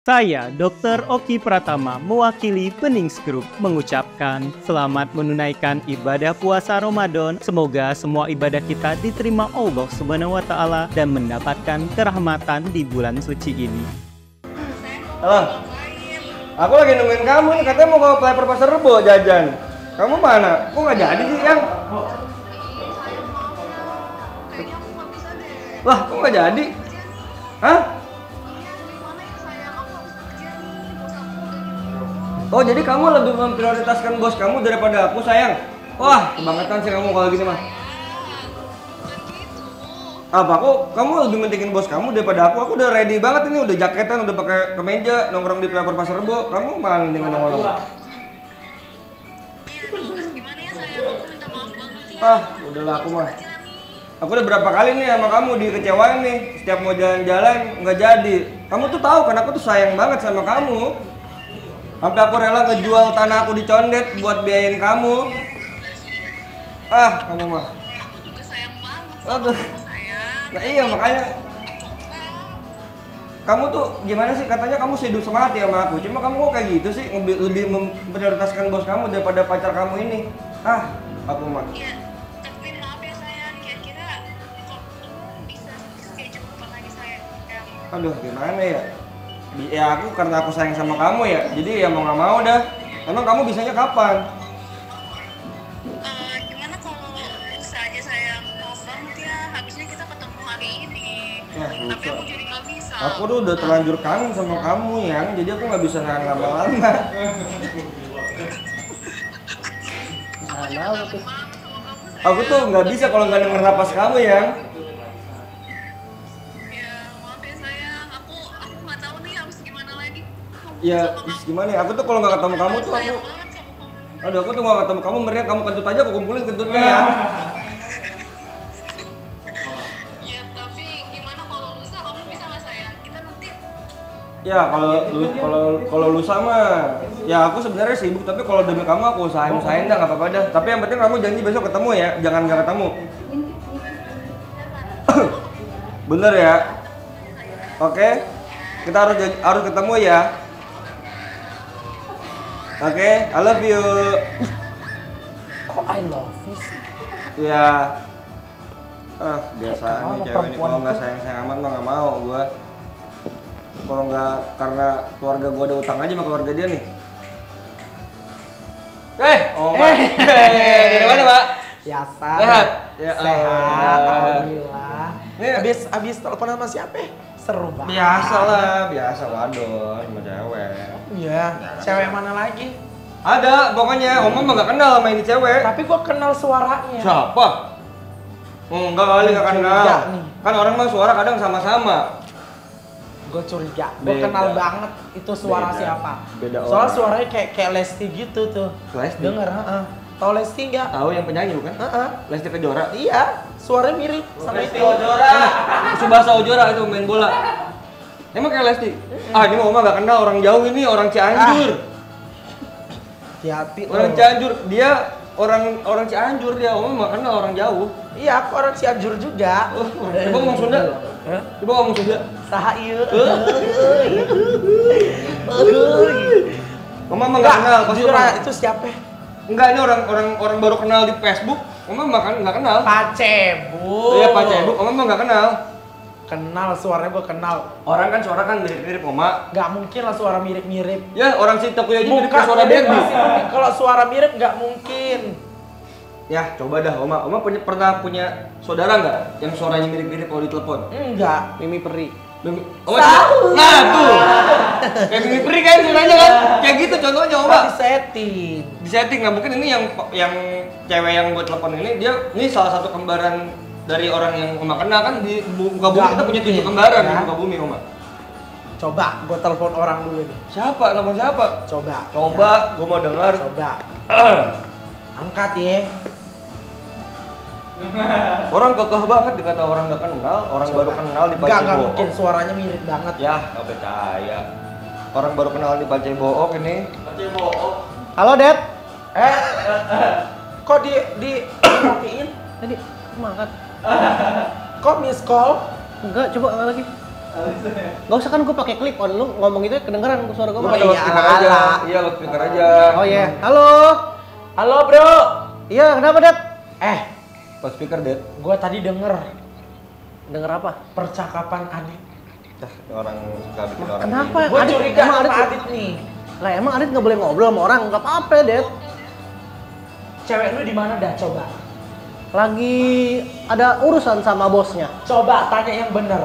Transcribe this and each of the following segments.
Saya, Dr. Oki Pratama, mewakili Benings Group, mengucapkan selamat menunaikan ibadah puasa Ramadan. Semoga semua ibadah kita diterima Allah Subhanahu wa Ta'ala dan mendapatkan kerahmatan di bulan suci ini. Halo, aku lagi nungguin kamu nih, katanya mau ke Playper Pasar Rebo jajan. Kamu mana? Kok nggak jadi sih, Yang? Lah, kok nggak jadi? Hah? Oh, jadi kamu lebih memprioritaskan bos kamu daripada aku, sayang? Wah, kebangetan sih kamu kalau gini mah. Apa kok kamu lebih mentingin bos kamu daripada aku? Aku udah ready banget ini, udah jaketan, udah pakai kemeja, nongkrong di Playper Pasar Rebo. Kamu malah mendingan nongkrong. Ah, udahlah aku mah. Aku udah berapa kali nih sama kamu dikecewain nih. Setiap mau jalan-jalan nggak jadi. Kamu tuh tahu kan aku tuh sayang banget sama kamu. Sampai aku rela ngejual tanah aku di Condet buat biayain kamu. Ah, kamu mah. Aduh. Nah iya makanya. Kamu tuh gimana sih, katanya kamu hidup semati sama aku. Cuma kamu kok kayak gitu sih, lebih memprioritaskan bos kamu daripada pacar kamu ini. Ah, aku mah. Iya, tapi maaf ya sayang, kira-kira kok bisa schedule kapan lagi sayang? Aduh, gimana ya? Ya aku karena aku sayang sama kamu ya, jadi ya mau nggak mau dah. Emang kamu bisanya kapan? Gimana kalau lusa aja sayang? Maaf banget ya, habisnya kita ketemu hari ini. Tapi aku jadi nggak bisa. Aku tuh udah terlanjur kangen sama kamu Yang, jadi aku nggak bisa nahan lama-lama. Aku tuh nggak bisa kalau nggak denger napas kamu Yang. Ya maaf ya sayang, aku nggak tahu nih harus gimana lagi. Ya, gimana ya? Aku tuh kalau nggak ketemu kamu tuh aku. Sayang banget sama kamu. Aduh, aku tuh nggak ketemu kamu, mendingan kamu kentut aja, aku kumpulin kentutnya ya. Ya tapi gimana kalau lusa kamu bisa nggak sayang? Kita nanti. Ya kalau lu sama, ya aku sebenarnya sibuk, tapi kalau demi kamu aku usahain dah, nggak apa-apa dah. Tapi yang penting kamu janji besok ketemu ya, jangan nggak ketemu. Bener ya? Oke, kita harus ketemu ya. Oke, I love you. Kok I love you sih? Ya. Biasa Kalau nih cewek ini perempuan kalau nggak tuh- sayang-sayang amat mah nggak mau gua. Kalau nggak karena keluarga gua ada utang aja sama keluarga dia nih. Dari mana, Pak? Biasa. Sehat? Ya, Sehat, alhamdulillah. Nih, Abis telepon sama siapa? Seru banget. biasa wadon sama cewek. Iya, cewek mana lagi? Ada, pokoknya Oma mah nggak kenal sama ini cewek. Tapi gua kenal suaranya. Siapa? Enggak kali nggak kenal. Curiga nih. Kan orang mah suara kadang sama-sama. Gue curiga, gue Beda. kenal banget itu suara Beda. siapa. Beda Soalnya orang. suaranya kayak Lesti gitu tuh. Lesti? Denger, heeh. Tau Lesti nggak? Tahu yang penyanyi bukan? Heeh. Lesti Kejora. Iya, suaranya mirip sama Lesti itu. Ojora. Subasa Ojora itu main bola. Emang kayak Lesti? Ah, ini Oma nggak kenal, orang jauh ini, orang Cianjur. Hati-hati. Orang lo. Cianjur, dia orang Cianjur dia, Oma nggak kenal orang jauh. Iya, aku orang Cianjur juga. Coba ngomong Sunda. Hah? Coba ngomong Sunda. Saha ieu. Oma mah nggak kenal, pasti jujur Oma. aja, itu siapa? Enggak, ini orang baru kenal di Facebook. Oma mah nggak kenal. Pak Cebu. Iya, Pak Cebuk, Oma mah nggak kenal. Kenal, suaranya gue kenal. Orang kan suara kan mirip-mirip Oma. Nggak mungkin lah suara mirip-mirip. Ya, orang si Tokyo aja mirip Muka kayak suara mirip Barbie. pasti mungkin. Kalau suara mirip nggak mungkin. Ya, coba dah Oma. Oma pernah punya saudara nggak yang suaranya mirip-mirip kalau ditelepon? Enggak, Mimi Peri. Oma nah tuh. Kayak Mimi Peri kan suaranya kan. Kayak gitu contohnya Oma. Tapi setting. Di setting. Nah, mungkin ini yang cewek yang buat telepon ini salah satu kembaran dari orang yang Oma kenal kan. Di muka bumi Nggak kita punya 7 mungkin, kembaran di ya. muka bumi Oma. Coba, gue telepon orang dulu nih. Siapa? Telepon siapa? Coba. Coba, gua mau dengar. Coba. Angkat ya. Orang kekeh banget dikata orang nggak kenal, orang baru kenal di Enggak Pacebook. mungkin, suaranya mirip banget. Ya, nggak percaya. Orang baru kenal di Pacebook ini. Pacebook. Halo, Dad. Kok di matiin? Tadi makan. Kok miss call? Enggak, coba lagi. Gak usah kan gue pakai clip on, lu ngomong itu kedengeran suara gue. Lu pakai loudspeaker aja. Iya, loudspeaker aja. Oh iya. Halo. Halo bro. Iya, kenapa, Det? Loudspeaker, Det. Gue tadi denger Denger apa? percakapan Adit. Orang suka bikin orang. Kenapa? Gue Adit, curiga emang sama Adit- Adit nih. Lah emang Adit nggak boleh ngobrol sama orang, nggak apa-apa, Det. Cewek lu di mana dah coba? Lagi ada urusan sama bosnya. Coba tanya yang bener.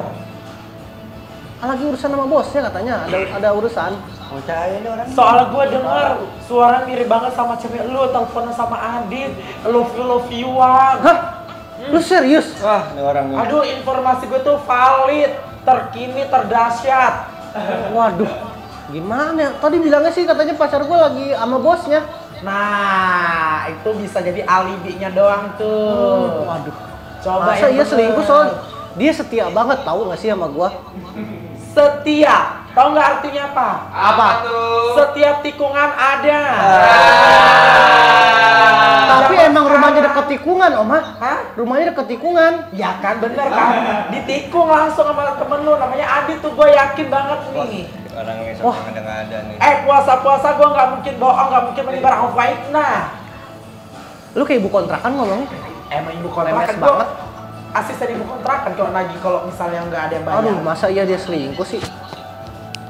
Lagi urusan sama bosnya katanya, ada urusan. Percaya nih orang. Soalnya gue denger suara mirip banget sama cewek lu, teleponan sama Adit. Love you-an. Hah? Lu serius? Wah, ini orang nih. Aduh, informasi gue tuh valid, terkini, terdahsyat. Waduh, gimana? Tadi bilangnya sih katanya pacar gue lagi sama bosnya. Nah, itu bisa jadi alibinya doang tuh. Waduh. Coba Masa yang iya bener. selingkuh soal dia setia banget tahu nggak sih sama gua? Setia. Tahu nggak artinya apa? Apa? Setiap tikungan ada. Tapi emang rumahnya deket tikungan, Oma. Hah? Rumahnya deket tikungan. Ya kan bener kan? Ditikung langsung sama temen lu, namanya Adit tuh, gue yakin banget nih. Orang ini Wah. sampai ngada-ngada nih. Puasa-puasa gue nggak mungkin bohong, nggak mungkin menyebar fitnah. Lu kayak ibu kontrakan ngomongnya. Emang ibu Lemes kontrakan banget. asisten ibu kontrakan kalau lagi kalau misalnya nggak ada yang bayar. Aduh, masa iya dia selingkuh sih?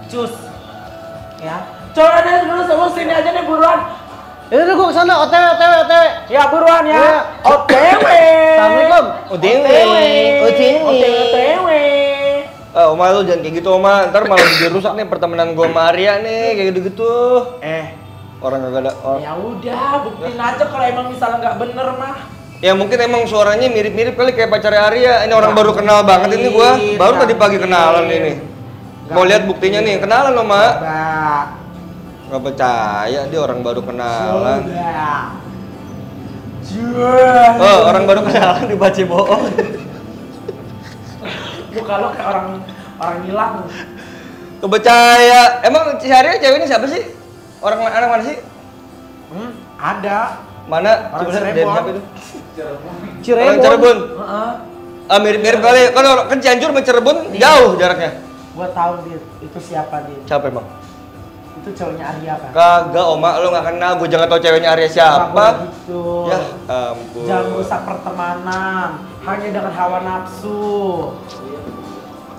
Cus. Ya. Coba deh dulu sini aja deh buruan. Ya udah gua kesana, OTW. Ya buruan ya. Iya. OTW. Assalamualaikum. OTW. OTW. Oma lu jangan kayak gitu, Oma. Ntar malah jadi rusak nih pertemanan gua sama Arya nih, kayak gitu-gitu. Orang kagak ada. Ya udah, buktiin aja kalau emang misalnya nggak bener mah. Ya mungkin emang suaranya mirip-mirip kali kayak pacarnya Arya. Ini orang baru kenal banget ini gua. Baru tadi pagi kenalan ini. Mau lihat buktinya nih, kenalan loh, Mak. Nggak percaya dia orang baru kenalan. Oh, orang baru kenalan dibaca bohong. Muka lo kayak orang hilang. Kepercaya. Emang si Arya cewek ini siapa sih? Orang mana sih? Ada. Mana? Orang Coba lihat Cirebon. siapa itu? Cirebon. Orang Cirebon. Heeh. Ah, mirip-mirip kali. Kan Cianjur sama Cirebon jauh jaraknya. Gua tahu dia itu siapa dia. Siapa emang? Itu cowoknya Arya kan. Kagak, Oma, lu nggak kenal. Gue jangan tau ceweknya Arya siapa. Nggak boleh gitu. Ya ampun. Jangan rusak pertemanan hanya dengan hawa nafsu.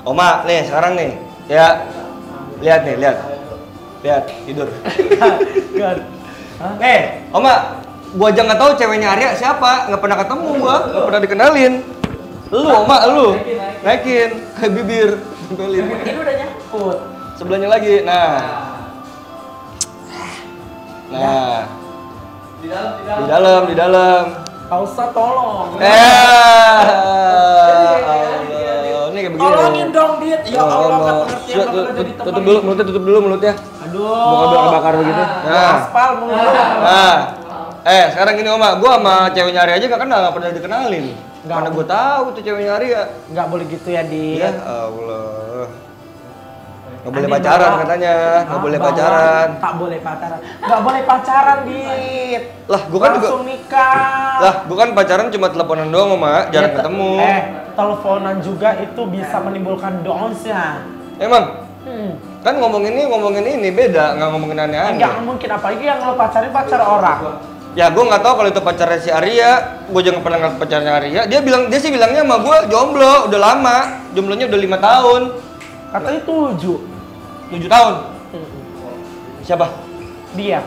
Oma, nih sekarang nih. Ya, lihat nih, lihat. Lihat, tidur. Kan. Nih, Oma, gua aja nggak tahu ceweknya Arya siapa. Nggak pernah ketemu gua, nggak pernah dikenalin. Lu, Oma, lu. Naikin, kayak bibir. Tempelin. Ini udah nyangkut. Sebelahnya lagi, nah. Nah. Di dalam. Gak usah tolong. Allah. Ini kayak begini. Tolongin dong, Dit. Ya Allah, kan pengertian bakal jadi temen. Tutup dulu mulutnya. Aduh. Muka bakar begitu. Nah. Aspal mulut. Nah. Sekarang gini, Oma, gua sama ceweknya Arya aja gak kenal, gak pernah dikenalin. Nggak. Mana gua tahu tuh ceweknya Arya. Nggak boleh gitu ya, Dit. Ya Allah. Gak boleh Andi pacaran bawa- katanya, gak boleh Bawa- pacaran. Tak boleh pacaran. Nggak boleh pacaran, Dit. Lah, gua kan juga langsung nikah. Lah, gua kan pacaran cuma teleponan doang, Oma, jarang Ya, ketemu. teleponan juga itu bisa menimbulkan downs-nya. Emang kan ngomongin ini beda, nggak ngomongin aneh-aneh. Enggak mungkin, apalagi yang lo pacarin pacar orang. Ya gue nggak tahu kalau itu pacarnya si Arya, gue jangan pernah ngeliat pacarnya Arya. Dia sih bilangnya sama gue jomblo, udah lama, jomblonya udah 5 tahun, Katanya 7. 7 tahun. Siapa? Dia.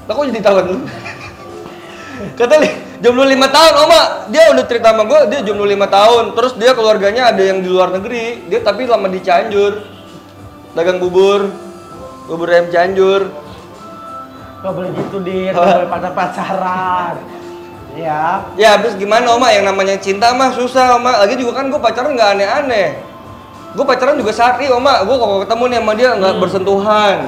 Lah kok jadi tahun lu? Kata jomblo 5 tahun, Oma. Dia udah cerita sama gue, dia jomblo 5 tahun. Terus dia keluarganya ada yang di luar negeri. Dia tapi lama di Cianjur. Dagang bubur ayam Cianjur. Gak boleh gitu, Dit. Gak boleh pacaran. Ya. Ya habis gimana, Oma? Yang namanya cinta mah susah, Oma. Lagi juga kan gue pacaran nggak aneh-aneh. Gue pacaran juga sehari, Oma. Gue kalau ketemu nih sama dia nggak bersentuhan.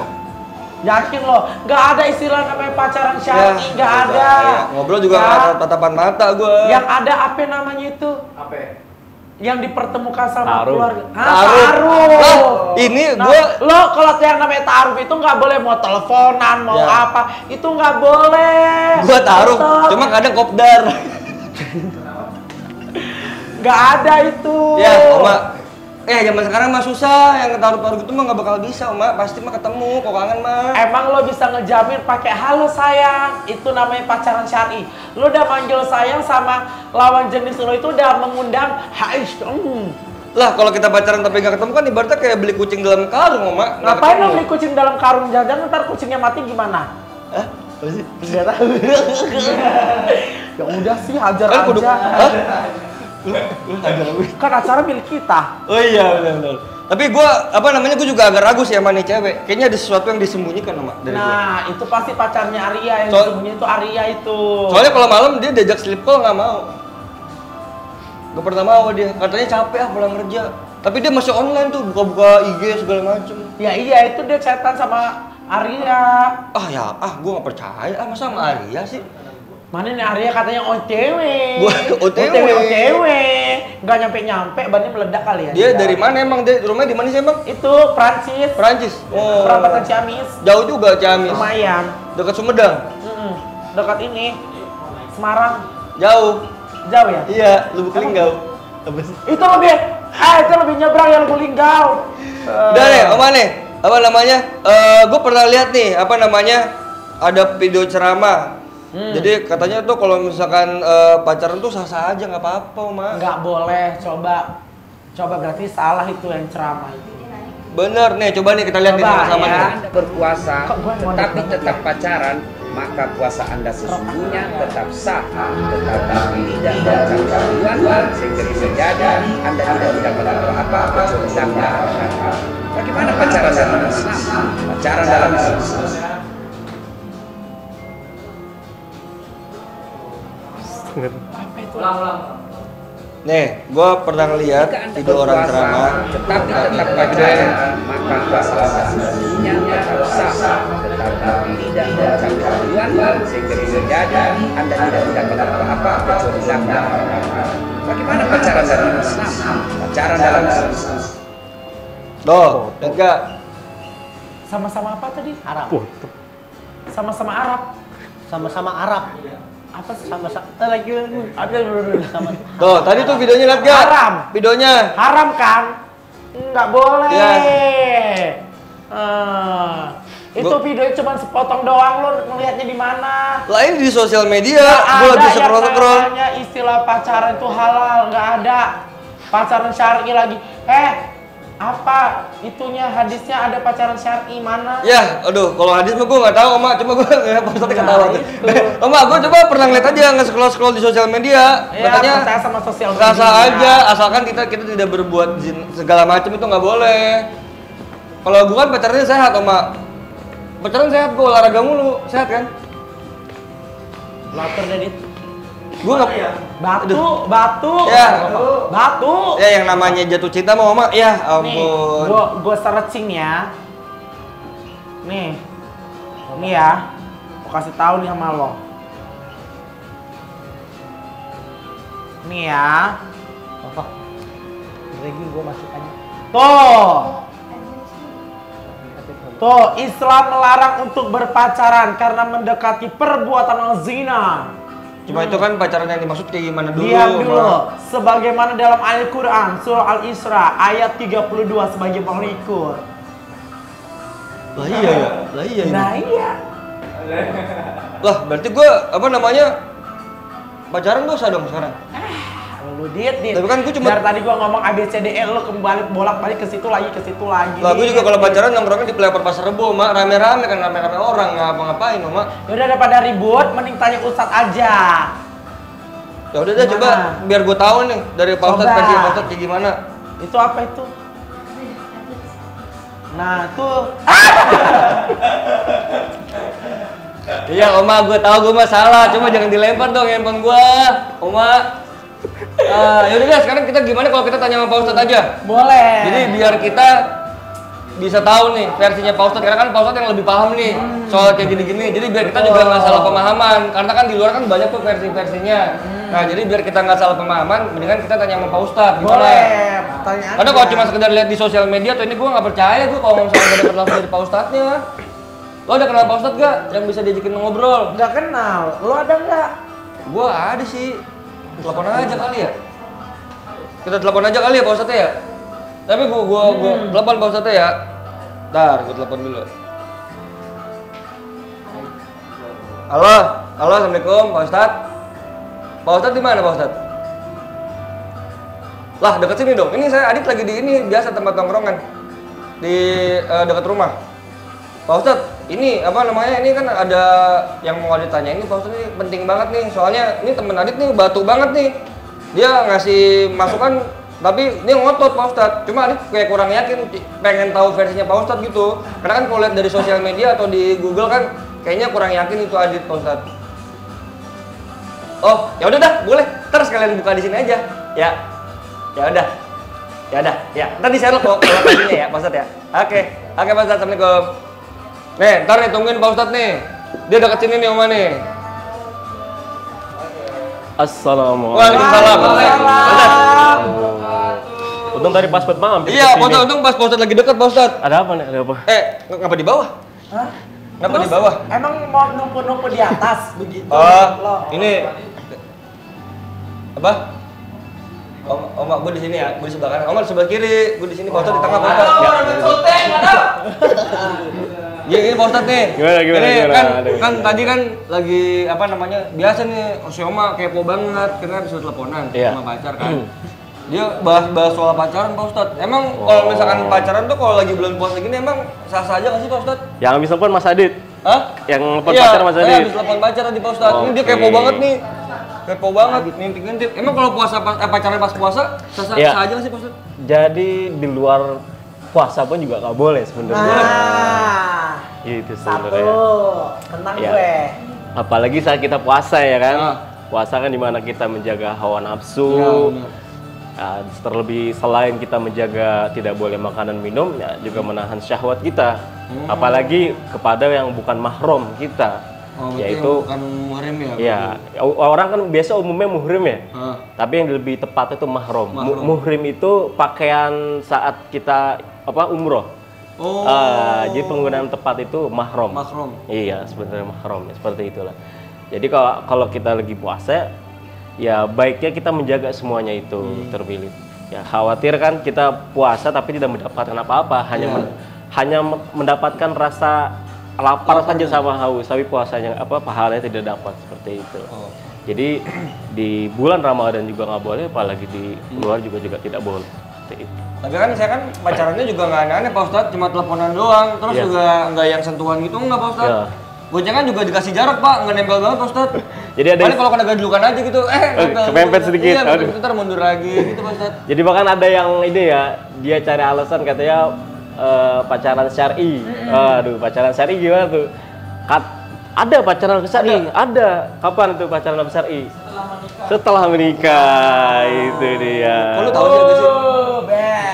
Yakin lo, gak ada istilah namanya pacaran syar'i, gak ada. Ya, ngobrol juga nggak ada tatapan mata gue. Yang ada apa namanya itu? Apa? Yang dipertemukan sama Taruh. keluarga. Taruh. Taruh. Lah, ini gua lo kalau yang namanya taruh itu nggak boleh mau teleponan, mau Ya. apa, itu nggak boleh. gue taruh, Tetep. cuma kadang kopdar. Nggak ada itu. Ya, Oma. Zaman sekarang mah susah, yang taruh-taruh gitu mah nggak bakal bisa, Mak. Pasti mah ketemu, kok kangen mah. Emang lo bisa ngejamin pakai halo sayang? Itu namanya pacaran syar'i. Lo udah manggil sayang sama lawan jenis lo itu udah mengundang haish. Lah kalau kita pacaran tapi nggak ketemu kan ibaratnya kayak beli kucing dalam karung, Mak. Ngapain lo beli kucing dalam karung? Jangan-jangan ntar kucingnya mati gimana? Hah? Apa sih? Nggak tahu. Ya udah sih, hajar Kan kudu- aja. Hah? Lu Kan acara milik kita. Oh iya benar. Tapi gue gue juga agak ragu sih sama nih cewek. Kayaknya ada sesuatu yang disembunyikan sama dari gua. Nah, itu pasti pacarnya Arya yang disembunyiin itu Arya itu. Soalnya kalau malam dia diajak sleep call nggak mau. Gak pernah mau dia. Katanya capek pulang kerja. Tapi dia masih online tuh buka-buka IG segala macem. Ya iya, itu dia chatan sama Arya. Gue nggak percaya. Masa sama Arya sih? Mana nih Arya katanya OTW. OTW. Nggak nyampe-nyampe, bannya meledak kali ya. Dia dari mana emang? Dia rumahnya di mana sih emang? Itu Prancis. Perancis. Oh. Perapatan Ciamis. Jauh juga Ciamis. Lumayan. Dekat Sumedang. Dekat ini Semarang. Jauh. Jauh ya? Iya, Lubuk Linggau. Apa sih? Itu lebih nyebrang yang Lubuk Linggau. Udah nih, Oma nih. Gue pernah lihat nih, ada video ceramah. Jadi katanya tuh kalau misalkan pacaran tuh sah-sah aja, nggak apa-apa, Oma. Nggak boleh, coba berarti salah itu yang ceramah itu. Bener nih, coba nih kita lihat nih sama-sama nih. Anda berpuasa tapi tetap pacaran, maka puasa Anda sesungguhnya tetap sah, tetapi tidak mengucapkan kerinduan sehingga bisa jadi Anda tidak mendapatkan apa-apa kecuali danda. Bagaimana pacaran dalam Islam? Pacaran dalam Islam. Apa itu? Nih, gue pernah ngeliat Jika Anda video orang berpuasa, ceramah. tetapi tetap pacaran, maka puasa Anda sesungguhnya tetap sah, tetapi tidak mengucapkan kerinduan sehingga bisa jadi Anda tidak mendapatkan apa-apa kecuali danda. Bagaimana pacaran dalam Islam? Pacaran dalam Islam. Tuh, lihat gak? Sama-sama apa tadi? Arab. Sama-sama Arab. Sama-sama Arab. Apa sih? Sama-sama lagi sama. Tuh, tadi tuh videonya lihat gak? Haram. Videonya. Haram kan? Nggak boleh. Iya. Itu videonya cuma sepotong doang, lo ngelihatnya di mana? Lain di sosial media, Nggak gue lagi ada scroll-scroll. yang namanya istilah pacaran itu halal, nggak ada. Pacaran syar'i lagi. Apa itunya hadisnya ada pacaran syar'i mana? Ya, aduh, kalau hadis mah gue nggak tahu, Oma. Cuma gue nggak pasti ketawa tuh. Oma, gue coba pernah ngeliat aja nge-scroll di sosial media. Ya, Katanya percaya sama sosial media. rasa aja, asalkan kita tidak berbuat segala macam itu nggak boleh. Kalau gue kan pacarnya sehat, Oma. Pacaran sehat, gue olahraga mulu, sehat kan? Lapar dari Gue nggak. batu. Ya. Batu. Ya, yang namanya jatuh cinta mau, Oma. Ya, Nih, ampun. gua searching ya. Nih ya, gua kasih tahu nih sama lo. Nih ya, Apa? Lagi gua masuk aja. tuh Islam melarang untuk berpacaran karena mendekati perbuatan zina. Cuma itu kan pacaran yang dimaksud kayak gimana dulu? Diam dulu. Oma? Sebagaimana dalam Al-Quran surah Al-Isra ayat 32 sebagai berikut. Lah iya ya, lah iya ini. Nah iya. Lah, berarti gue pacaran dosa dong sekarang. Lu dit. Tapi kan gua cuma- Dari tadi gua ngomong ABCDE lu kembali bolak-balik ke situ lagi. Lah, gue juga kalau pacaran nongkrongnya di Pelopor Pasar Rebo, Mak. Rame-rame kan, rame-rame orang, nggak apa-ngapain, Mak. Udah daripada ribut, mending tanya Ustadz aja. Ya udah deh, Gimana? coba biar gue tahu nih dari Pak Ustadz Coba. versi Pak Ustadz kayak gimana. Itu apa itu? Nah, tuh. Iya, Oma, gue tahu gue mah salah, cuma jangan dilempar dong handphone gue, Oma. Yaudah deh, sekarang kita gimana kalau kita tanya sama Pak Ustadz aja? Boleh. Jadi biar kita bisa tahu nih versinya Pak Ustadz, karena kan Pak Ustadz yang lebih paham nih soal kayak gini-gini. Jadi biar kita juga nggak salah pemahaman, karena kan di luar kan banyak tuh versi-versinya. Nah, jadi biar kita nggak salah pemahaman, mendingan kita tanya sama Pak Ustadz. Gimana? Boleh. Tanya aja. Karena kalau cuma sekedar lihat di sosial media tuh ini gue nggak percaya gue kalau misalnya nggak dapat langsung dari Pak Ustadznya. Lo ada kenal Pak Ustadz gak yang bisa diajakin ngobrol? Nggak kenal. Lu ada nggak? Gue ada sih. Telepon aja kali ya. Kita telepon aja kali ya Pak Ustadz ya. Tapi gua telepon Pak Ustadz ya. Ntar gua telepon dulu. Halo, assalamualaikum Pak Ustadz. Pak Ustadz di mana Pak Ustadz? Lah dekat sini dong. Ini saya Adit lagi di ini biasa tempat tongkrongan di dekat rumah. Pak Ustadz, ini apa namanya? Ini kan ada yang mau Adit tanya ini Pak Ustadz, ini penting banget nih. Soalnya ini temen Adit nih batu banget nih. Dia ngasih masukan tapi dia ngotot Pak Ustadz. Cuma Adit kayak kurang yakin, pengen tahu versinya Pak Ustadz gitu. Karena kan kalau lihat dari sosial media atau di Google kan kayaknya kurang yakin itu Adit Pak Ustadz. Oh, ya udah dah, boleh. Terus kalian buka di sini aja. Ya. Ya udah. Ntar di share kok lokasinya ya, Pak Ustadz ya. Oke, Pak Ustadz, assalamualaikum. Nih, ntar nih tungguin Pak Ustadz nih. Dia dekat sini nih Oma nih. Assalamualaikum. Waalaikumsalam. Untung tadi pas buat malam. Iya, Pak Ustadz, untung pas Pak Ustadz lagi dekat Pak Ustadz. Ada apa nih? Ada apa? Ngapa di bawah? Hah? Ngapa Terus, di bawah? Emang mau numpuk-numpuk di atas begitu? Ini apa? Oma, gue di sini ya, gue di sebelah kanan. Oma di sebelah kiri, gue di sini. Pak Ustadz di tengah Pak Ustadz. Ya, ini Pak Ustadz nih. Gimana? Kan tadi kan lagi apa namanya? Biasa nih, si Oma kepo banget karena bisa teleponan sama pacar kan. Dia bahas soal pacaran Pak Ustadz. Emang kalau misalkan pacaran tuh kalau lagi bulan puasa gini emang sah-sah aja nggak sih Pak Ustadz? Yang habis telepon Mas Adit. Hah? Yang telepon pacar Mas Adit. Iya, habis telepon pacar tadi Pak Ustadz. Ini dia kepo banget nih. Kepo banget, ngintip-ngintip. Emang kalau pacaran pas puasa sah aja nggak sih Pak Ustadz? Jadi di luar puasa pun juga nggak boleh sebenarnya. Itu sebenarnya. Tenang Ya. gue. Apalagi saat kita puasa ya kan. Puasa kan dimana kita menjaga hawa nafsu. Terlebih selain kita menjaga tidak boleh makanan minum, ya juga menahan syahwat kita. Apalagi kepada yang bukan mahram kita. Yaitu bukan muhrim ya? Ya, orang kan biasa umumnya muhrim ya. Tapi yang lebih tepat itu mahram. Muhrim itu pakaian saat kita umroh. Jadi penggunaan tepat itu mahram. Iya, sebenarnya mahram ya, seperti itulah. Jadi kalau kita lagi puasa, ya baiknya kita menjaga semuanya itu terpilih. Ya khawatir kan kita puasa tapi tidak mendapatkan apa-apa, hanya mendapatkan rasa lapar saja sama haus, tapi puasanya pahalanya tidak dapat seperti itu. Jadi di bulan Ramadan juga nggak boleh, apalagi di luar juga tidak boleh seperti itu. Tapi kan saya kan pacarannya juga nggak aneh-aneh Pak Ustadz, cuma teleponan doang, terus juga nggak yang sentuhan gitu nggak Pak Ustadz? Boncengan juga dikasih jarak Pak, nggak nempel banget Pak Ustadz. Jadi ada paling kalau kena gadukan aja gitu, kepempet sedikit. Iya, bentar mundur lagi gitu Pak Ustadz. Jadi bahkan ada yang ini ya, dia cari alasan katanya pacaran syar'i. Aduh, pacaran syar'i gimana tuh? Ada pacaran syar'i? Ada. Kapan itu pacaran syar'i? Setelah menikah. Itu dia. Kok lu tahu sih gak sih?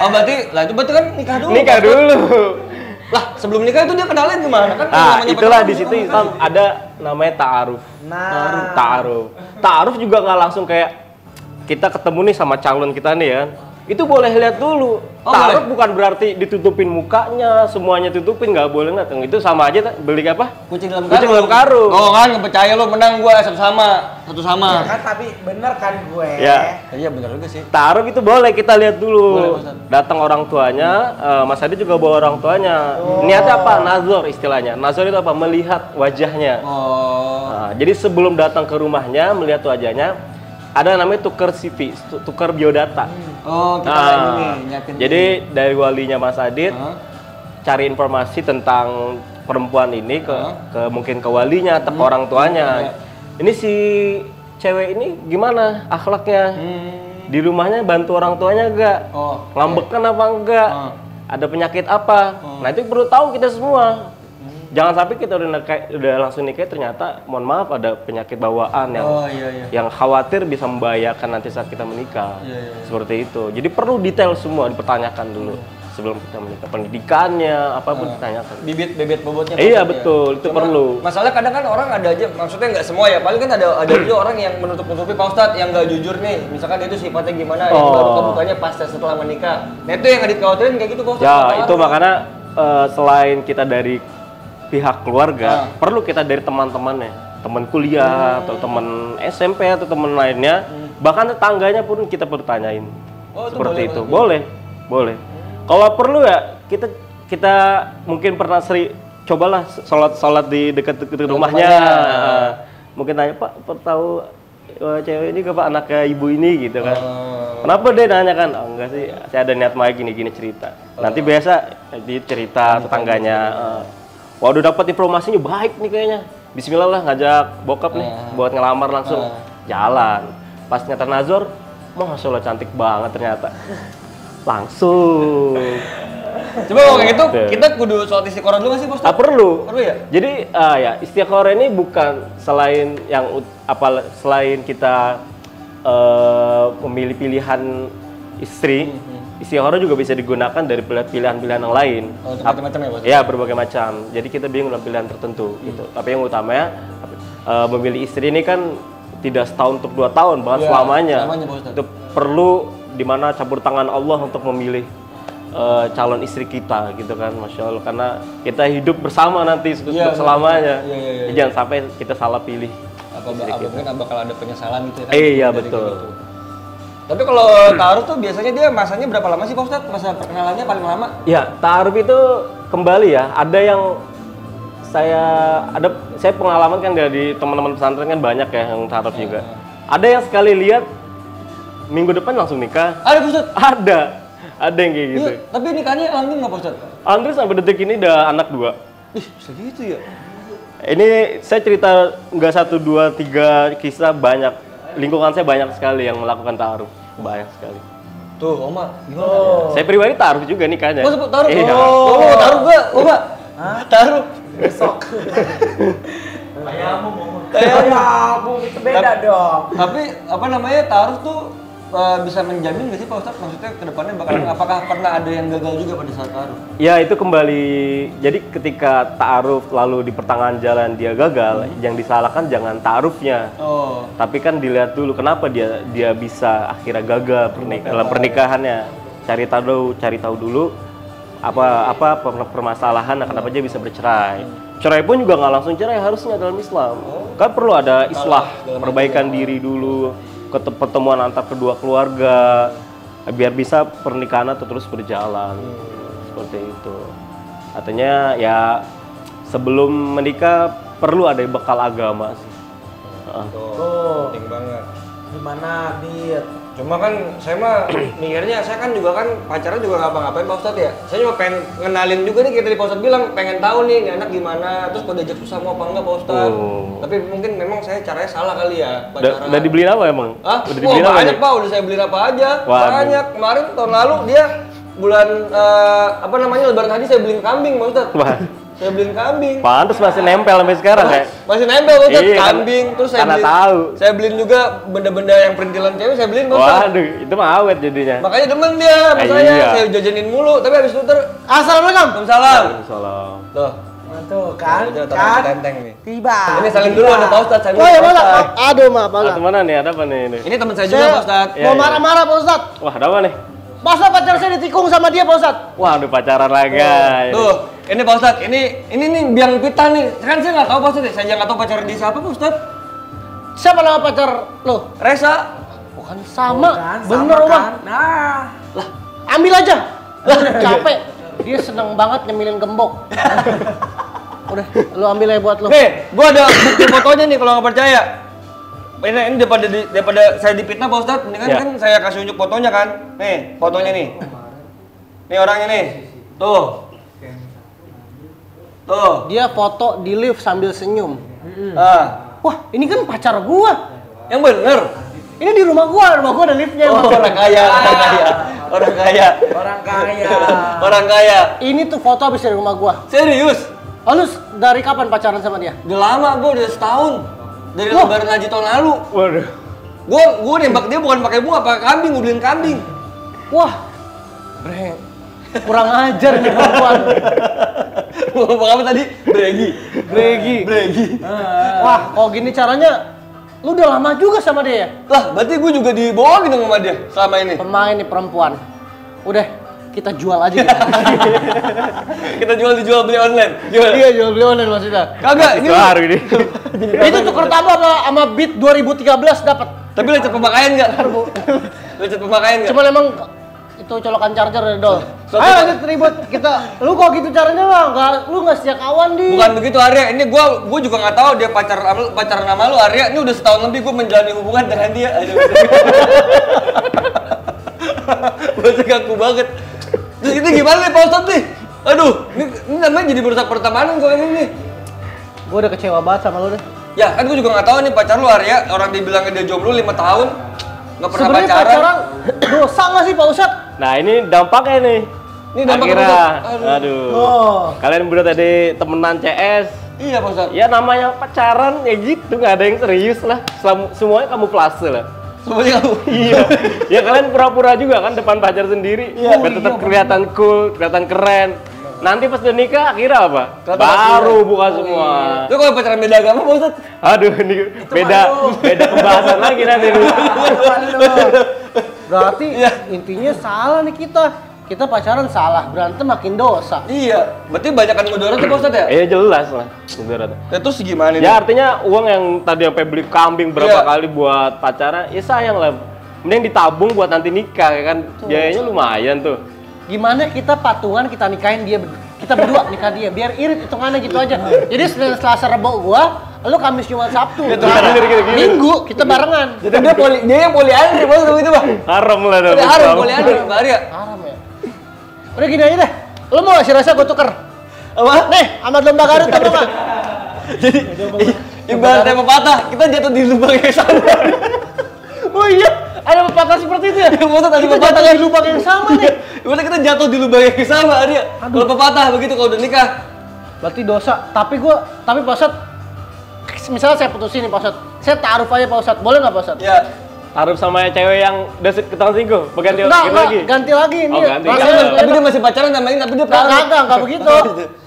Oh berarti kan nikah dulu. Nikah dulu. Lah sebelum nikah itu dia kenalin gimana kan? Itulah di situ Islam ada namanya ta'aruf. Ta'aruf juga nggak langsung kayak kita ketemu nih sama calon kita nih ya. Itu boleh lihat dulu. Ta'aruf bukan berarti ditutupin mukanya, semuanya tutupin, nggak boleh nggak. Itu sama aja beli apa? Kucing dalam karung. Oh kan, nggak percaya lo menang gua satu sama. Ya kan tapi bener kan gue. Ya. Iya bener juga sih. Ta'aruf itu boleh kita lihat dulu. Datang orang tuanya, Mas Adi juga bawa orang tuanya. Niatnya apa? Nazar istilahnya. Nazar itu apa? Melihat wajahnya. Nah, jadi sebelum datang ke rumahnya melihat wajahnya, ada namanya tukar CV, tukar biodata. Jadi dari walinya Mas Adit cari informasi tentang perempuan ini ke mungkin ke walinya atau orang tuanya. Ini si cewek ini gimana akhlaknya? Di rumahnya bantu orang tuanya enggak? Ngambekan apa enggak? Ada penyakit apa? Nah itu perlu tahu kita semua. Jangan sampai kita udah langsung nikah ternyata mohon maaf ada penyakit bawaan yang khawatir bisa membahayakan nanti saat kita menikah. Seperti itu. Jadi perlu detail semua dipertanyakan dulu sebelum kita menikah. Pendidikannya apapun ditanyakan. Bibit bobotnya. Iya betul, itu perlu. Masalah kadang kan orang ada aja, maksudnya nggak semua ya. Paling kan ada juga orang yang menutup-nutupi Pak Ustadz yang nggak jujur nih. Misalkan itu sifatnya gimana, yang baru kebukanya pas setelah menikah. Nah itu yang dikhawatirin kayak gitu Pak Ustadz. Ya itu makanya selain kita dari pihak keluarga, perlu kita dari teman-temannya, teman kuliah atau teman SMP atau teman lainnya, bahkan tetangganya pun kita perlu tanyain. Seperti itu, boleh. Kalau perlu ya kita mungkin pernah cobalah sholat di dekat rumahnya. Mungkin tanya, Pak tahu cewek ini ke Pak anaknya ibu ini gitu kan. Kenapa dia nanya kan? Oh, enggak sih, saya ada niat mau gini cerita. Nanti biasa dia cerita tetangganya. Waduh dapat informasinya baik nih kayaknya. Bismillah lah ngajak bokap nih buat ngelamar langsung jalan. Pas ngantar Nazor, Masya Allah cantik banget ternyata. Langsung. Coba kalau kayak gitu, kita kudu sholat istiqoroh dulu nggak sih, Bos? Perlu. Perlu ya? Jadi ya istiqoroh ini bukan selain selain kita memilih pilihan istri, istiqoroh juga bisa digunakan dari pilihan-pilihan yang lain. Oh, macam-macam ya, Bos? Ya, berbagai macam. Jadi kita bingung dalam pilihan tertentu gitu. Tapi yang utamanya memilih istri ini kan tidak setahun untuk 2 tahun, bahkan selamanya. Itu perlu dimana campur tangan Allah untuk memilih calon istri kita gitu kan, Masya Allah, karena kita hidup bersama nanti selamanya. Jangan sampai kita salah pilih. Mungkin bakal ada penyesalan gitu ya kan? Iya betul. Gitu. Tapi kalau ta'aruf tuh biasanya dia masanya berapa lama sih Pak Ustadz? Masa perkenalannya paling lama? Ya, ta'aruf itu kembali ya. Ada yang saya pengalaman kan dari teman-teman pesantren kan banyak ya yang ta'aruf juga. Ada yang sekali lihat minggu depan langsung nikah. Ada Pak Ustadz? Ada yang kayak gitu. Tapi nikahnya alhamdulillah Pak Ustadz? Alhamdulillah sampai detik ini udah anak 2. Ih, segitu ya? Ini saya cerita nggak 1, 2, 3 kisah, banyak. Lingkungan saya banyak sekali yang melakukan ta'aruf. Banyak sekali. Tuh, Oma, gimana? Saya pribadi ta'aruf juga nikahnya. Oh, sebut ta'aruf? Iya. Oh, ta'aruf gak? Oma? Ta'aruf? Besok. Kayamu itu beda dong. Tapi apa namanya, ta'aruf tuh bisa menjamin nggak sih Pak Ustadz? Maksudnya kedepannya apakah pernah ada yang gagal juga pada saat ta'aruf? Ya itu kembali, jadi ketika ta'aruf lalu di pertengahan jalan dia gagal, yang disalahkan jangan ta'arufnya. Tapi kan dilihat dulu kenapa dia bisa akhirnya gagal dalam pernikahannya. Cari tahu dulu apa permasalahan, kenapa dia bisa bercerai. Cerai pun juga nggak langsung cerai harusnya dalam Islam. Kan perlu ada islah, perbaikan diri dulu, pertemuan antar kedua keluarga biar bisa pernikahan itu terus berjalan. Seperti itu. Artinya ya sebelum menikah perlu ada bekal agama sih. Penting banget. Gimana, Dit? Cuma kan saya mah mikirnya, saya kan juga kan pacaran juga ngapa-ngapain Pak Ustadz ya. Saya cuma pengen ngenalin juga nih, kayak tadi Pak Ustadz bilang pengen tahu nih anak gimana, terus kalau diajak susah mau apa enggak Pak Ustadz. Tapi mungkin memang saya caranya salah kali ya pacaran. Udah dibeliin apa emang? Udah dibeliin apa banyak Pak, udah saya beliin apa aja. Banyak. Kemarin tahun lalu dia bulan apa namanya Lebaran haji saya beliin kambing Pak Ustadz. Saya beliin kambing. Pantes masih nempel sampai sekarang ya? Masih nempel Pak Ustadz, kambing. Terus saya beliin juga benda-benda yang perintilan cewek, saya beliin Pak Ustadz. Waduh, itu mah awet jadinya. Makanya demen dia sama saya jajanin mulu, tapi habis itu Assalamualaikum. Waalaikumsalam. Tuh kan, tenteng nih. Tiba. Ini saling dulu ada Pak Ustadz. Oh ya Pak, aduh maaf Pak. Mana nih, ada apa nih ini? Ini teman saya juga Pak Ustadz. Mau marah-marah Pak Ustadz. Wah, ada apa nih? Masa pacar saya ditikung sama dia Pak Ustadz? Wah, udah pacaran lagi. Tuh, ini Pak Ustadz, ini nih biang pita nih. Kan saya nggak tahu Pak Ustadz, saya nggak tahu pacaran dia siapa Pak Ustadz. Siapa nama pacar lo? Resa. Bukan sama, Kan, bener sama Oma. kan? Nah, Lah, ambil aja. Udah capek. Dia seneng banget nyemilin gembok. Udah, lu ambil aja buat lu. Nih, gua ada bukti fotonya nih kalau nggak percaya. Ini daripada saya dipitnah Pak Ustadz, mendingan kan saya kasih unjuk fotonya kan. Nih, fotonya nih. Nih orangnya nih. Tuh. Dia foto di lift sambil senyum. Wah, ini kan pacar gua. Yang bener. Ini di rumah gua ada liftnya. Orang kaya. Orang kaya. Ini tuh foto habis dari rumah gua. Serius? Oh, lu dari kapan pacaran sama dia? Udah lama, gua udah setahun. Dari Lebaran haji tahun lalu. Waduh. Gua nembak dia bukan pakai bunga, pakai kambing, gua beliin kambing. Wah, kurang ajar nih perempuan. Ngomong apa tadi? Bregi. Wah, kok gini caranya, lu udah lama juga sama dia ya? Lah, berarti gua juga dibohongin dong sama dia selama ini. Pemain nih perempuan. Udah, kita jual aja. Kita dijual beli online. Iya, jual beli online maksudnya. Kagak, ini baru ini. Itu tuker tambah sama Beat 2013 dapat. Tapi lecet pemakaian enggak? Lecet pemakaian enggak? Cuman emang itu colokan charger ya, Dol. Ayo lanjut ribut kita. Lu kok gitu caranya mah? Lu nggak sejak kawan di. Bukan begitu Arya, ini gua juga nggak tahu dia pacaran sama lu Arya. Ini udah setahun lebih gua menjalani hubungan dengan dia. Aduh. Masih kaku banget. Terus itu gimana nih Pak Ustadz nih? Aduh, ini namanya jadi merusak pertemanan kok ini nih. Gua udah kecewa banget sama lu deh. Ya kan gua juga nggak tahu nih pacar lu Arya. Orang dibilangnya dia jomblo 5 tahun. Nggak pernah Sebenarnya pacaran. pacaran dosa nggak sih Pak Ustadz? Nah ini dampaknya nih. Ini dampak Akhirnya, Aduh. aduh. Oh. Kalian berdua tadi temenan CS. Iya Pak Ustadz. Ya namanya pacaran ya gitu, nggak ada yang serius lah. Semuanya kamu plase lah. Semuanya kamu. Iya. Ya kalian pura-pura juga kan depan pacar sendiri. Iya. Biar tetap kelihatan cool, kelihatan keren. Nanti pas udah nikah akhirnya apa? Kelihatan Baru asli. buka semua. Lu kalau pacaran beda agama Pak Ustadz? Aduh ini beda pembahasan lagi nanti nih. Berarti intinya salah nih kita. Kita pacaran salah, berantem makin dosa. Iya, berarti banyakan mudarat tuh Pak Ustadz ya? Iya jelas lah. Mudarat. Ya terus gimana nih? Ya artinya uang yang tadi sampai beli kambing berapa Iya. kali buat pacaran, ya sayang lah. Mending ditabung buat nanti nikah ya kan. Biayanya lumayan tuh. Gimana kita patungan kita nikahin dia kita berdua nikah dia biar irit hitungannya gitu aja. Jadi Senin Selasa Rebo gua, lu Kamis Jumat Sabtu. Gitu. Minggu kita barengan. Jadi dia yang poliandri Pak Ustadz itu Pak. Haram lah dong. Udah haram poliandri Pak Arya. Haram ya. Udah gini aja deh. Lu mau ngasih rasa gua tuker? Apa? Nih, sama domba Garut atau enggak? Jadi ibaratnya pepatah, kita jatuh di lubang yang sama. Oh iya, ada pepatah seperti itu ya? Yang Pak Ustadz ada Kita pepatah jatuh kan? di lubang yang sama nih. Ibaratnya kita jatuh di lubang yang sama Arya. Kalau pepatah begitu kalau udah nikah. Berarti dosa. Tapi Pak Ustadz, misalnya saya putusin nih Pak Ustadz, saya taruh aja Pak Ustadz, boleh nggak Pak Ustadz? Ya. Harus sama cewek yang udah ketahuan selingkuh, ganti Enggak, lagi. ganti lagi Oh, ini. ganti. Tapi dia masih pacaran sama ini, tapi dia Enggak begitu.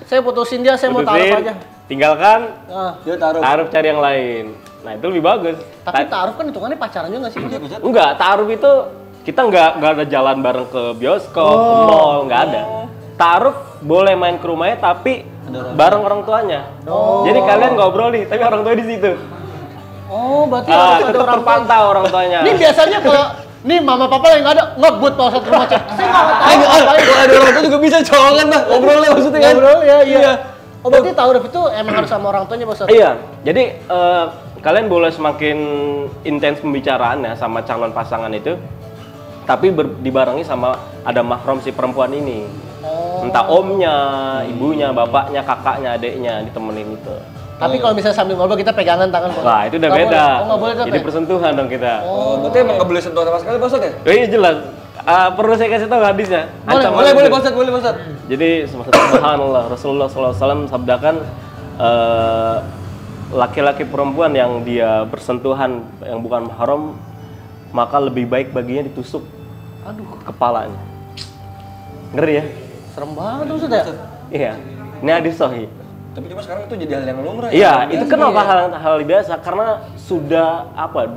Saya putusin dia, saya mau taruh Putusin, aja. tinggalkan, Nah, Dia taruh. taruh cari yang lain. Nah itu lebih bagus. tapi taruh kan hitungannya pacaran juga nggak sih? Enggak, taruh itu kita nggak ada jalan bareng ke bioskop, ke mall, nggak ada. Taruh boleh main ke rumahnya tapi bareng orang tuanya. Jadi kalian ngobrol nih, tapi orang tua di situ. Oh, berarti harus ada Tetap orang tua. terpantau orang tuanya. Ini biasanya kalau nih mama papa yang nggak ada ngebut Pak Ustadz rumah cek. Saya nggak tahu ngapain. Kalau ada orang tua juga bisa colongan Pak. Ngobrolnya maksudnya kan. Ngobrol ya, iya. Oh, berarti taruh itu emang harus sama orang tuanya Pak Ustadz? Iya, jadi kalian boleh semakin intens pembicaraannya sama calon pasangan itu, tapi dibarengi sama ada mahram si perempuan ini. Entah omnya, ibunya, bapaknya, kakaknya, adiknya ditemenin itu. Tapi kalau misalnya sambil ngobrol kita pegangan tangan Pak. Wah, itu udah Nggak beda. boleh. Oh, nggak boleh tuh, Jadi Pak? persentuhan dong kita. Oh, berarti emang nggak boleh sentuh sama sekali Pak Ustadz ya? Iya jelas. Perlu saya kasih tahu hadisnya. Boleh Pak Ustadz, boleh Pak Ustadz. Jadi subhanallah Rasulullah SAW sabdakan laki-laki perempuan yang dia bersentuhan yang bukan mahram maka lebih baik baginya ditusuk kepalanya. Ngeri ya? Serem banget tuh Ustadz ya? Iya. Ini hadis sahih. Tapi cuma sekarang itu jadi hal yang lumrah. Iya, itu kenapa hal biasa? Karena sudah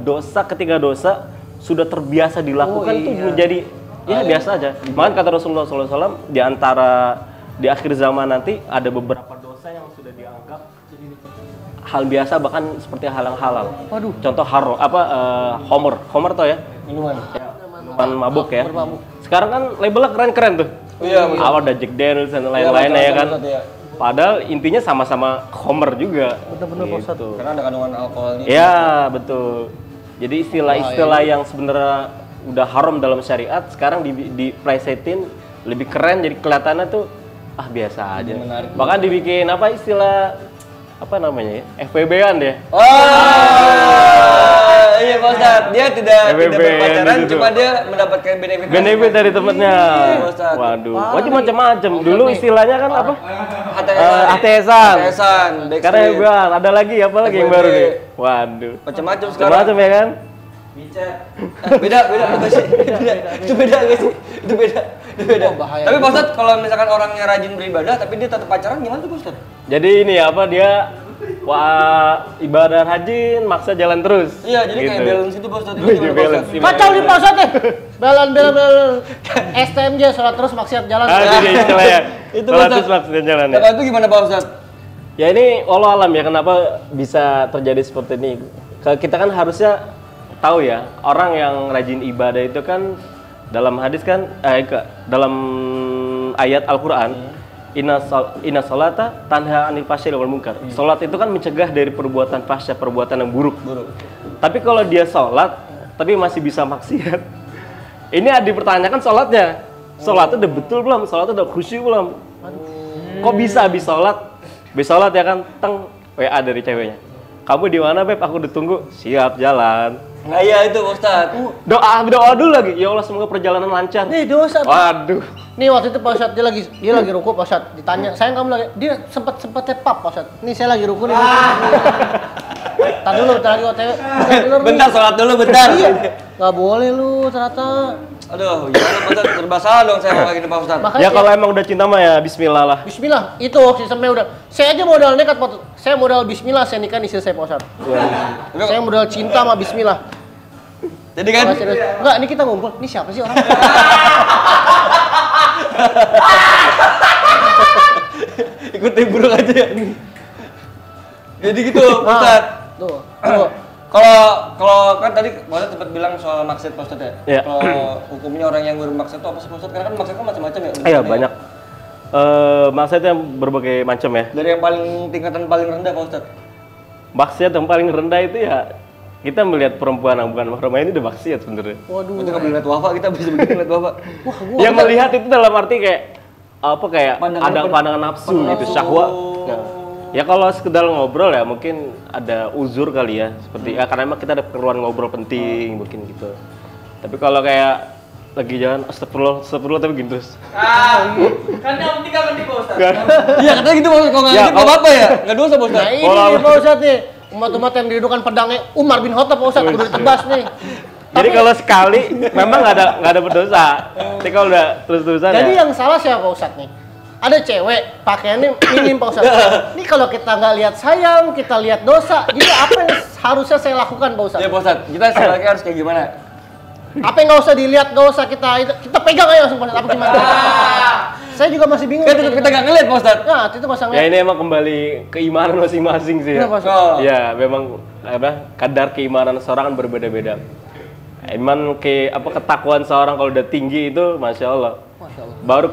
dosa ketika dosa sudah terbiasa dilakukan tuh menjadi ya biasa aja. Makanya kata Rasulullah SAW di antara di akhir zaman nanti ada beberapa dosa yang sudah dianggap hal biasa bahkan seperti hal yang halal. Waduh. Contoh homer tau ya? Minuman. Minuman mabuk ya. Sekarang kan labelnya keren-keren tuh. Iya, Awal ada Jack Daniels dan lain-lainnya ya kan. Iya. Padahal intinya sama-sama homer juga. Bener-bener Pak Ustadz. Gitu. Karena ada kandungan alkoholnya. Ya betul. Jadi istilah-istilah yang sebenarnya udah haram dalam syariat sekarang diplesetin lebih keren jadi kelihatannya tuh biasa aja. Menarik. Bahkan dibikin istilah apa namanya ya? FWB-an deh. Iya Pak Ustadz, dia tidak FWB berpacaran, gitu. cuma dia mendapatkan benefit. Benefit dari temennya. Iya, Ustadz. Waduh, macam-macam. Dulu istilahnya kan apa? ATS-an. ATS-an. Sekarang FWB-an. Ada lagi apa lagi yang baru nih? Waduh. Macam-macam sekarang. Macam-macam ya kan? Beda nggak sih? Itu beda nggak sih? Itu beda. Oh, bahaya. Tapi Pak Ustadz, kalau misalkan orangnya rajin beribadah tapi dia tetap pacaran gimana tuh Pak Ustadz? Jadi ini dia ibadah rajin maksa jalan terus. Iya, jadi kayak Gitu. balance itu Pak Ustadz. Iya, balance. Kacau nih Pak Ustadz ya. Belan. STMJ sholat terus maksiat jalan. Jadi istilahnya. Itu Sholat Ustadz. terus maksudnya jalan ya. Kalau itu gimana Pak Ustadz? Ya ini wallahu alam ya kenapa bisa terjadi seperti ini. Kita kan harusnya tahu ya, orang yang rajin ibadah itu kan dalam hadis kan dalam ayat Al-Qur'an inna sholata tanha 'anil fahsya'i wal munkar. Salat itu kan mencegah dari perbuatan fahsya, perbuatan yang buruk. Tapi kalau dia salat tapi masih bisa maksiat. Ini dipertanyakan salatnya. Salatnya udah betul belum? Salatnya udah khusyuk belum? Kok bisa habis salat ya kan WA dari ceweknya. Kamu di mana, Beb? Aku udah tunggu. Siap, jalan. Nah iya itu Ustaz. Doa dulu lagi. Ya Allah, semoga perjalanan lancar. Nih dosa. Waduh. Nih waktu itu Pak Ustadz dia lagi ruku Pak Ustadz ditanya, "Sayang kamu lagi?" Dia sempet pap Pak Ustadz. "Nih saya lagi ruku nih." Bentar lagi OTW. Bentar sholat dulu bentar. Iya. Enggak boleh lu ternyata. Aduh, gimana Pak Ustaz? Serba salah dong saya kayak gini Pak Ustaz. Makanya Ya kalau emang udah cinta mah ya bismillah lah. Bismillah, itu sistemnya udah. Saya aja modal nekat Pak. Saya modal bismillah saya nikahin istri saya Pak Ustadz. Saya modal cinta sama bismillah. Jadi kan? Enggak, ini kita ngumpul. Ini siapa sih orang? Ikutin burung aja ya. Jadi gitu, Ustaz. Tuh. Kalau kan tadi Pak Ustaz sempat bilang soal maksud Pak Ustaz ya. Iya. Kalau hukumnya orang yang bermaksud itu apa sih Pak Ustaz? Karena kan maksud kan macam-macam ya. Iya, banyak. Maksudnya berbagai macam ya. Dari yang paling tingkatan paling rendah Pak Ustaz. Maksiat yang paling rendah itu ya kita melihat perempuan yang bukan mahram ini udah maksiat sebenarnya. Waduh. Kita nggak boleh lihat wafa, kita bisa begitu lihat wafa. Yang melihat itu dalam arti kayak ada pandangan nafsu gitu, syahwat. Nah, ya kalau sekedar ngobrol ya mungkin ada uzur kali ya, seperti ya karena emang kita ada keperluan ngobrol penting mungkin gitu. Tapi kalau kayak lagi jalan astagfirullah tapi gitu terus. Kan yang penting kan Pak Ustaz. Iya katanya gitu Pak Ustaz, kalau nggak gitu apa ya? Nggak dosa Pak Ustaz. Nah ini nih Pak Ustadz nih, umat-umat yang didudukan pedangnya Umar bin Khattab Pak Ustadz, udah ditebas nih. Jadi kalau sekali memang nggak ada berdosa. Tapi kalau udah terus-terusan Jadi ya. yang salah siapa Pak Ustadz nih? Ada cewek pakaiannya minim Pak Ustadz. Ini kalau kita nggak lihat sayang, kita lihat dosa. Jadi apa yang harusnya saya lakukan Pak Ustadz? Iya Pak Ustaz, kita sekali harus kayak gimana? Apa yang nggak usah dilihat, nggak usah kita pegang aja langsung Pak Ustadz. Apa gimana? Saya juga masih bingung. Kan tetap kita nggak ngeliat Pak Ustaz. Nah, itu pasang Ya ini emang kembali keimanan masing-masing sih ya. Kenapa, Ustaz? Ya memang kadar keimanan seorang kan berbeda-beda. Iman ketakwaan seorang kalau udah tinggi itu masya Allah. Baru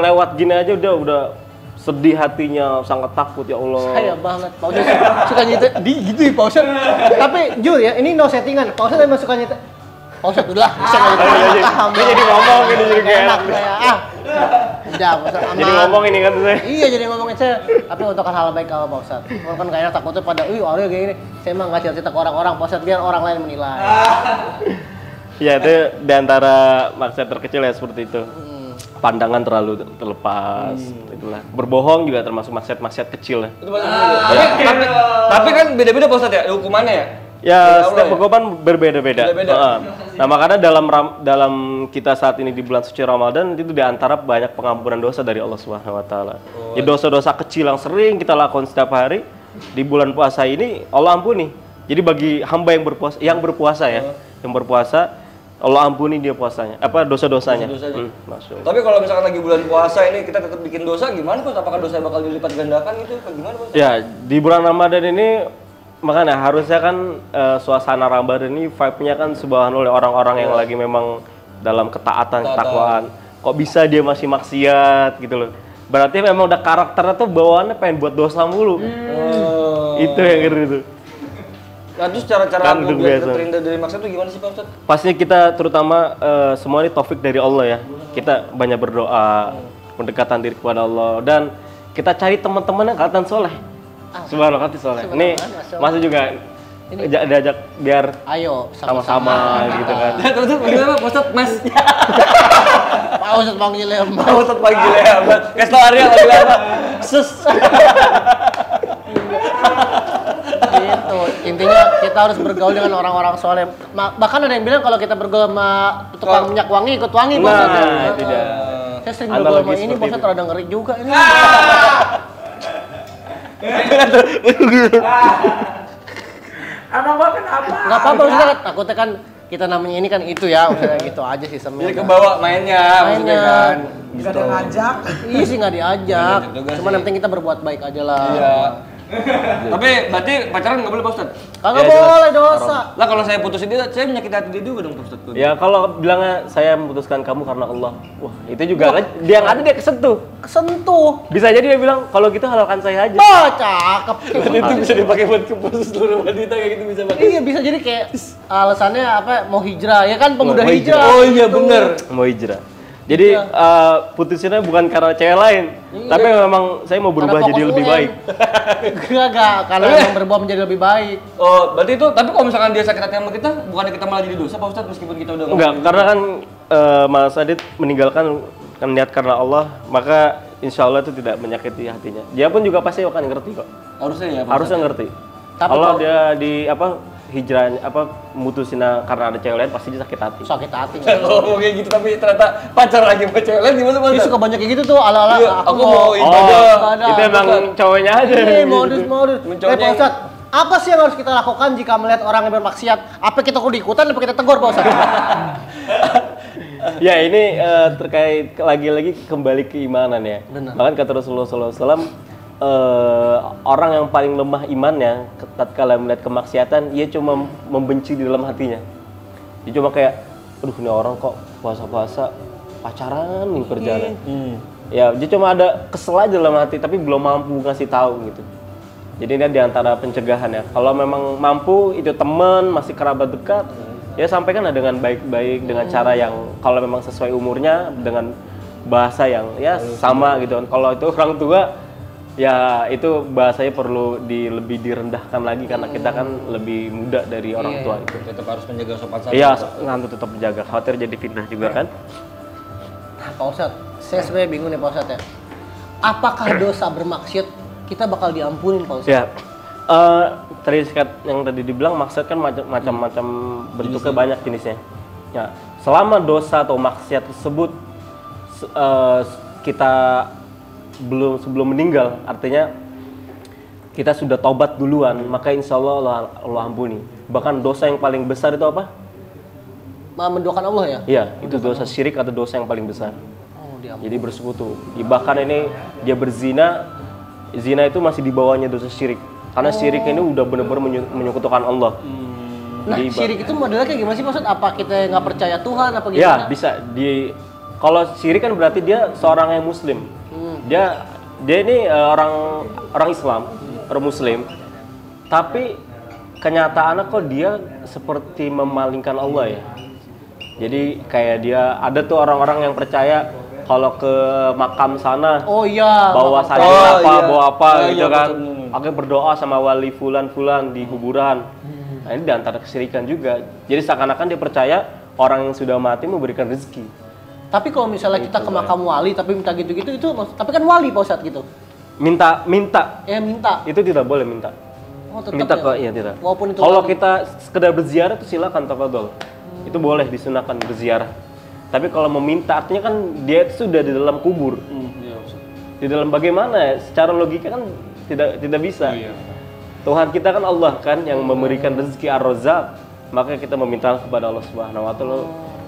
lewat gini aja udah sedih hatinya, sangat takut ya Allah. Saya banget, Pak Ustadz suka nyetir gitu ya Pak Ustadz. Tapi jujur ya, ini no settingan. Pak Ustadz emang suka nyetir. Pak Ustadz udah bisa Ini jadi ngomong ini jadi kayak enak saya. Udah Pak Ustadz aman. jadi ngomong ini kan saya. Iya jadi ngomongin saya. Tapi untuk hal baik kalau Pak Ustadz. Kalau kan gak enak takutnya pada, Arya kayak gini. Saya emang nggak cerita ke orang-orang Pak Ustadz biar orang lain menilai. Ya itu diantara maksud terkecil ya seperti itu. Pandangan terlalu terlepas, itulah. Berbohong juga termasuk maksiat kecil ya. Itu tapi kan beda-beda Pak Ustaz ya hukumannya ya. Ya setiap hukuman berbeda-beda. Nah makanya dalam kita saat ini di bulan suci Ramadan itu diantara banyak pengampunan dosa dari Allah Subhanahu Wa Taala. Ya dosa-dosa kecil yang sering kita lakukan setiap hari di bulan puasa ini Allah ampuni. Jadi bagi hamba yang berpuasa Allah ampuni dia puasanya, dosa-dosanya. Masuk. Tapi kalau misalkan lagi bulan puasa ini kita tetap bikin dosa, gimana Pak? Apakah dosa bakal dilipat gandakan gitu? Gimana Pak? Ya, di bulan Ramadan ini makanya harusnya kan suasana Ramadan ini vibe-nya kan subhanallah oleh orang-orang yang lagi memang dalam ketakwaan. Kok bisa dia masih maksiat gitu loh. Berarti memang udah karakternya tuh bawaannya pengen buat dosa mulu. Itu yang ngeri tuh. Nah, terus cara-cara biar terhindar dari maksiat itu gimana sih Pak Ustaz? Pastinya kita terutama semua ini taufik dari Allah ya. Kita banyak berdoa, pendekatan diri kepada Allah dan kita cari teman-teman yang kelihatan soleh. Subhanallah hati soleh. Ini masih juga diajak biar ayo sama-sama gitu kan. Terus panggil apa? Pak Ustaz Mas. Pak Ustadz panggilnya Pak Ustaz panggilnya apa? Kasih tau Arya panggilnya apa? Sus. Gitu. Intinya kita harus bergaul dengan orang-orang soleh. Bahkan ada yang bilang kalau kita bergaul sama tukang minyak wangi ikut wangi Pak Ustadz. Nah, itu dia. Saya sering bergaul sama ini Pak Ustadz rada ngeri juga ini. Emang Pak kenapa? Enggak apa-apa Ustadz, takutnya kan kita namanya ini kan itu ya, udah gitu aja sih semuanya. Jadi kebawa mainnya maksudnya kan. Gak ada ngajak. Iya sih nggak diajak. Cuman yang penting kita berbuat baik aja lah. Iya. Tapi berarti pacaran nggak boleh Pak Ustadz? Kagak Ya, jelas. boleh dosa. Lah kalau saya putusin dia, saya menyakiti hati dia juga dong Pak Ustadz. Ya kalau bilangnya saya memutuskan kamu karena Allah, wah itu juga dia yang ada dia kesentuh. Kesentuh. Bisa jadi dia bilang kalau gitu halalkan saya aja. Oh, cakep. Itu bisa dipakai buat kepus seluruh wanita kayak gitu bisa pakai. Iya, bisa jadi kayak alasannya apa? Mau hijrah, ya kan pemuda Mau hijrah. Oh iya gitu. bener. Mau hijrah. Jadi putusinnya bukan karena cewek lain, tapi memang saya mau berubah Karena jadi fokus lebih UN. baik. Enggak, karena emang berubah menjadi lebih baik. Oh, berarti itu, tapi kalau misalkan dia sakit hati sama kita, bukannya kita malah jadi dosa Pak Ustadz meskipun kita udah Enggak, karena kan Mas Adit meninggalkan kan niat karena Allah, maka insya Allah itu tidak menyakiti hatinya. Dia pun juga pasti akan ngerti kok. harusnya ya Pak Harusnya ngerti. Tapi Kalau kalau- dia di hijrah mutusin karena ada cewek lain pasti dia sakit hati. Sakit hati. Kalau kayak gitu tapi ternyata pacar lagi sama cewek lain gimana Pak Dia Ustadz? suka banyak kayak gitu tuh, ala-ala Iya, aku mau ibadah. ibadah, itu emang bukan. cowoknya aja. Iya, modus. Menconyeng. Pak Ustadz, apa sih yang harus kita lakukan jika melihat orang yang bermaksiat? Apa kita kudu ikutan apa kita tegur, Pak Ustadz? Ya ini terkait lagi-lagi kembali keimanan ya. Benar. Bahkan kata Rasulullah SAW, orang yang paling lemah imannya tatkala melihat kemaksiatan, ia cuma membenci di dalam hatinya. Dia cuma kayak, aduh ini orang kok puasa-puasa pacaran nih kerjaan. Ya dia cuma ada kesel aja dalam hati, tapi belum mampu ngasih tahu gitu. Jadi ini diantara pencegahan ya. Kalau memang mampu itu teman, masih kerabat dekat, ya sampaikan dengan baik-baik dengan cara yang kalau memang sesuai umurnya dengan bahasa yang ya sama gitu kan. Kalau itu orang tua ya itu bahasanya perlu lebih direndahkan lagi karena kita kan lebih muda dari orang tua itu. Tetap harus menjaga sopan santun. Iya, ngantuk tetap menjaga. Khawatir jadi fitnah juga kan. Nah, Pak Ustadz, saya sebenarnya bingung nih Pak Ustadz ya. Apakah dosa bermaksiat kita bakal diampunin Pak Ustadz? Ya. Tadi yang tadi dibilang maksud kan macam-macam bentuknya banyak jenisnya. Ya, selama dosa atau maksiat tersebut kita sebelum meninggal, artinya kita sudah taubat duluan, maka insya Allah Allah ampuni. Bahkan dosa yang paling besar itu apa? Mendoakan Allah ya? Iya, itu dosa syirik atau dosa yang paling besar. Oh, diampuni. Jadi bersekutu. Bahkan ini dia berzina, zina itu masih di bawahnya dosa syirik. Karena syirik ini udah benar-benar menyekutukan Allah. Nah, Jadi, syirik itu modelnya kayak gimana sih Pak Ustadz? Apa kita nggak percaya Tuhan apa gimana? ya bisa kalau syirik kan berarti dia seorang yang muslim. Dia ini orang Islam, orang muslim. Tapi kenyataannya kok dia seperti memalingkan Allah ya. Jadi kayak dia ada tuh orang-orang yang percaya kalau ke makam sana Oh iya. bawa makam- sayur apa, iya. bawa apa gitu Iya, kan. betul. Akhirnya berdoa sama wali fulan-fulan di kuburan. Nah ini diantara kesyirikan juga. Jadi seakan-akan dia percaya orang yang sudah mati memberikan rezeki. Tapi kalau misalnya kita ke makam wali tapi minta gitu-gitu itu tapi kan wali Pak Ustadz gitu. Minta Ya minta. itu tidak boleh minta. Oh, tetap Minta ya? kok iya tidak. Walaupun itu Kalau wali. kita sekedar berziarah itu silakan tafadhol. Itu boleh disunahkan berziarah. Tapi kalau meminta artinya kan dia itu sudah di dalam kubur. Di dalam bagaimana ya? Secara logika kan tidak bisa. Tuhan kita kan Allah kan yang memberikan rezeki Ar-Razzaq. Maka kita meminta kepada Allah Subhanahu wa taala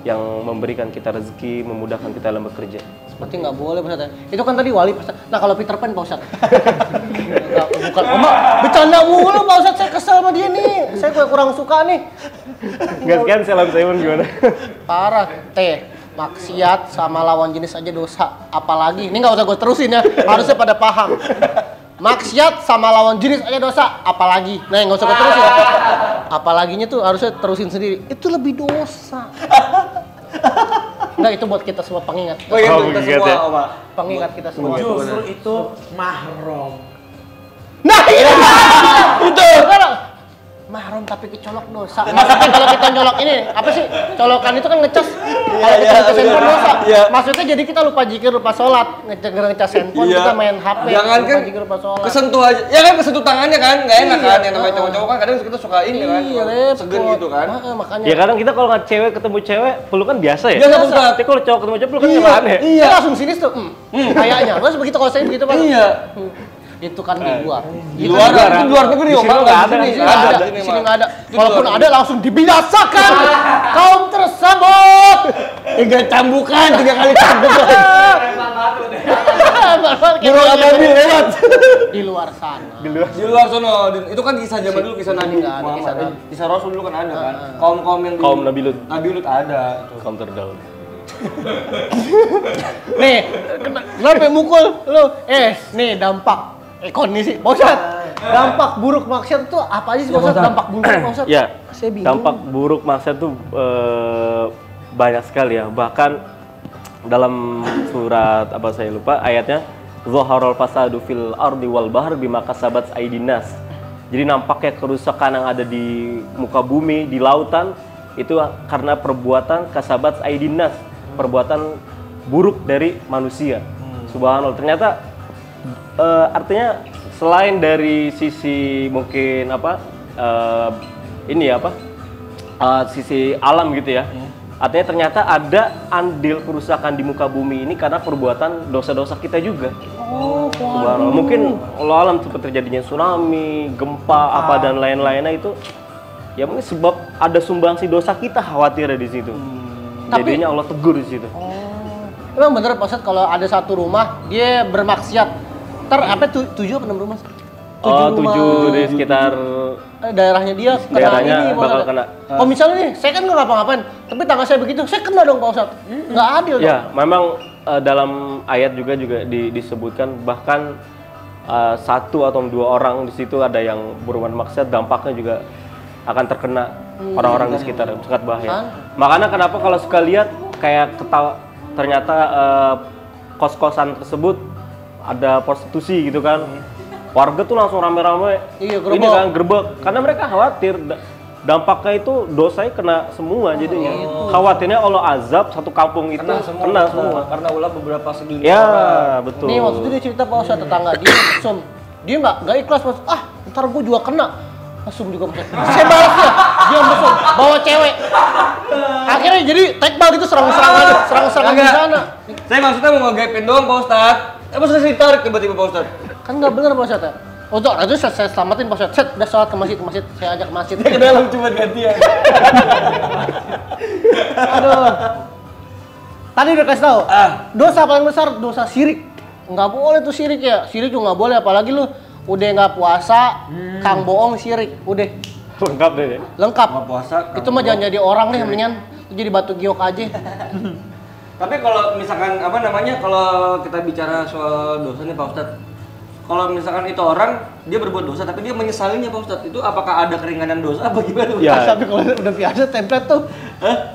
yang memberikan kita rezeki, memudahkan kita dalam bekerja. Berarti nggak boleh Pak Ustadz. Itu kan tadi wali Pak Ustadz. Nah kalau Peter Pan Pak Ustadz. Nggak, bukan Oma, bercanda mulu Pak Ustadz. Saya kesel sama dia nih. Saya kurang suka nih. Enggak sekian Salam Simon gimana? Parah. Maksiat sama lawan jenis aja dosa. Apalagi, ini nggak usah gue terusin ya. Harusnya pada paham. Maksiat sama lawan jenis aja dosa. Apalagi. Nah nggak usah gue terusin. Apalaginya tuh harusnya terusin sendiri. Itu lebih dosa. Nah itu buat kita semua pengingat. Oh iya, Oh, kita begitu semua, ya. Oma. Pengingat kita semua. Justru itu mahram. Nah iya. Itu. Mahrum tapi kecolok dosa. Maksudnya kalau kita nyolok ini apa sih? Colokan itu kan ngecas. Kalau kita ngecas handphone dosa. Iya. Maksudnya jadi kita lupa zikir, lupa sholat, ngecas handphone, Iya. kita main HP, Jangan lupa kan zikir, lupa sholat. kesentuh aja. Ya kan kesentuh tangannya kan, nggak enak Iya, kan. Yang namanya heeh. cowok-cowok kan kadang kita suka ini kan. Iya, repot. Segen gitu kan. Makanya. Ya kadang kita kalau nggak cewek ketemu cewek pelukan biasa ya. Biasa, Ustaz. Tapi kalau cowok ketemu cewek pelukan Iya, gimana ya? iya. Kita langsung sinis tuh. Kayaknya. Terus begitu kalau saya begitu Pak. Iya. Itu kan di luar. Di luar kan, itu di luar negeri, Di sini Oma. nggak ada, Di sini Di sini nggak nggak ada. Di Di sini sini mah. nggak ada. Itu di Walaupun luar ada langsung dibinasakan. Kaum tersebut. 3 cambukan, 3 kali cambuk. Burung ababil lewat. Di luar sana. Di luar sono. Itu kan kisah zaman dulu, kisah Nabi Nggak ada kisah Muhammad. Nabi. Kisah Rasul dulu kan ada kan. Kaum-kaum yang Kaum Nabi Lut. Nabi Lut ada. Kaum terdahulu. Nih, kenapa mukul lu? Nih dampak kondisi. Pak Ustadz, dampak buruk maksiat itu apa aja sih Pak Ustadz? Dampak buruk Pak Ustadz? Ya, Saya bingung. dampak buruk maksiat tuh banyak sekali ya. Bahkan dalam surat apa saya lupa ayatnya, Zaharul fasadu fil ardi wal bahr bima kasabat aidinas. Jadi nampaknya kerusakan yang ada di muka bumi, di lautan itu karena perbuatan kasabat aidinas, perbuatan buruk dari manusia. Subhanallah. Ternyata artinya selain dari sisi mungkin sisi alam gitu ya. Artinya ternyata ada andil kerusakan di muka bumi ini karena perbuatan dosa-dosa kita juga. Subhanallah. Mungkin Allah alam seperti terjadinya tsunami, gempa, apa dan lain-lainnya itu ya mungkin sebab ada sumbangsi dosa kita khawatir di situ. Jadinya Allah tegur di situ. Emang bener Pak Ustadz kalau ada satu rumah dia bermaksiat, tujuh apa 6 rumah? Tujuh di sekitar daerahnya dia kena daerahnya ini Pak bakal Ustadz. kena. Oh misalnya nih, saya kan nggak ngapa-ngapain, tapi tangga saya begitu, saya kena dong Pak Ustadz. Nggak adil dong. Ya, memang dalam ayat juga disebutkan bahkan satu atau dua orang di situ ada yang berbuat maksiat, dampaknya juga akan terkena orang-orang di sekitar, sangat bahaya. Makanya kenapa kalau suka lihat kayak ternyata kos-kosan tersebut ada prostitusi gitu kan, warga tuh langsung rame-rame ini kan gerbek karena mereka khawatir dampaknya itu dosanya kena semua jadinya. Khawatirnya Allah azab satu kampung itu kena semua. Karena ulah beberapa segi Ya, orang. betul. Nih waktu itu dia cerita Pak Ustadz tetangga dia langsung dia nggak ikhlas Pak Ustadz. Ntar gue juga kena. Langsung juga Pak Ustadz. Saya balas dia langsung bawa cewek. Akhirnya jadi tekbal gitu serang-serangan di sana. Saya maksudnya mau ngegepin doang Pak Ustadz. Masa saya ditarik tiba-tiba Pak Ustadz? Kan nggak benar Pak Ustadz ya. Untuk itu saya selamatin Pak Ustadz. Set udah sholat ke masjid, saya ajak ke masjid. Ke dalam cuma gantian. Aduh. Tadi udah kasih tahu. Dosa paling besar dosa syirik. Nggak boleh tuh syirik ya. Syirik juga nggak boleh apalagi lu udah nggak puasa, kang bohong syirik. Udah Lengkap deh. lengkap. Nggak puasa. Itu mah jangan jadi orang deh mendingan lu jadi batu giok aja. Tapi kalau misalkan kalau kita bicara soal dosa nih Pak Ustadz, kalau misalkan itu orang dia berbuat dosa tapi dia menyesalinya Pak Ustadz, itu apakah ada keringanan dosa apa gimana? Ya. Tapi kalau udah biasa template tuh,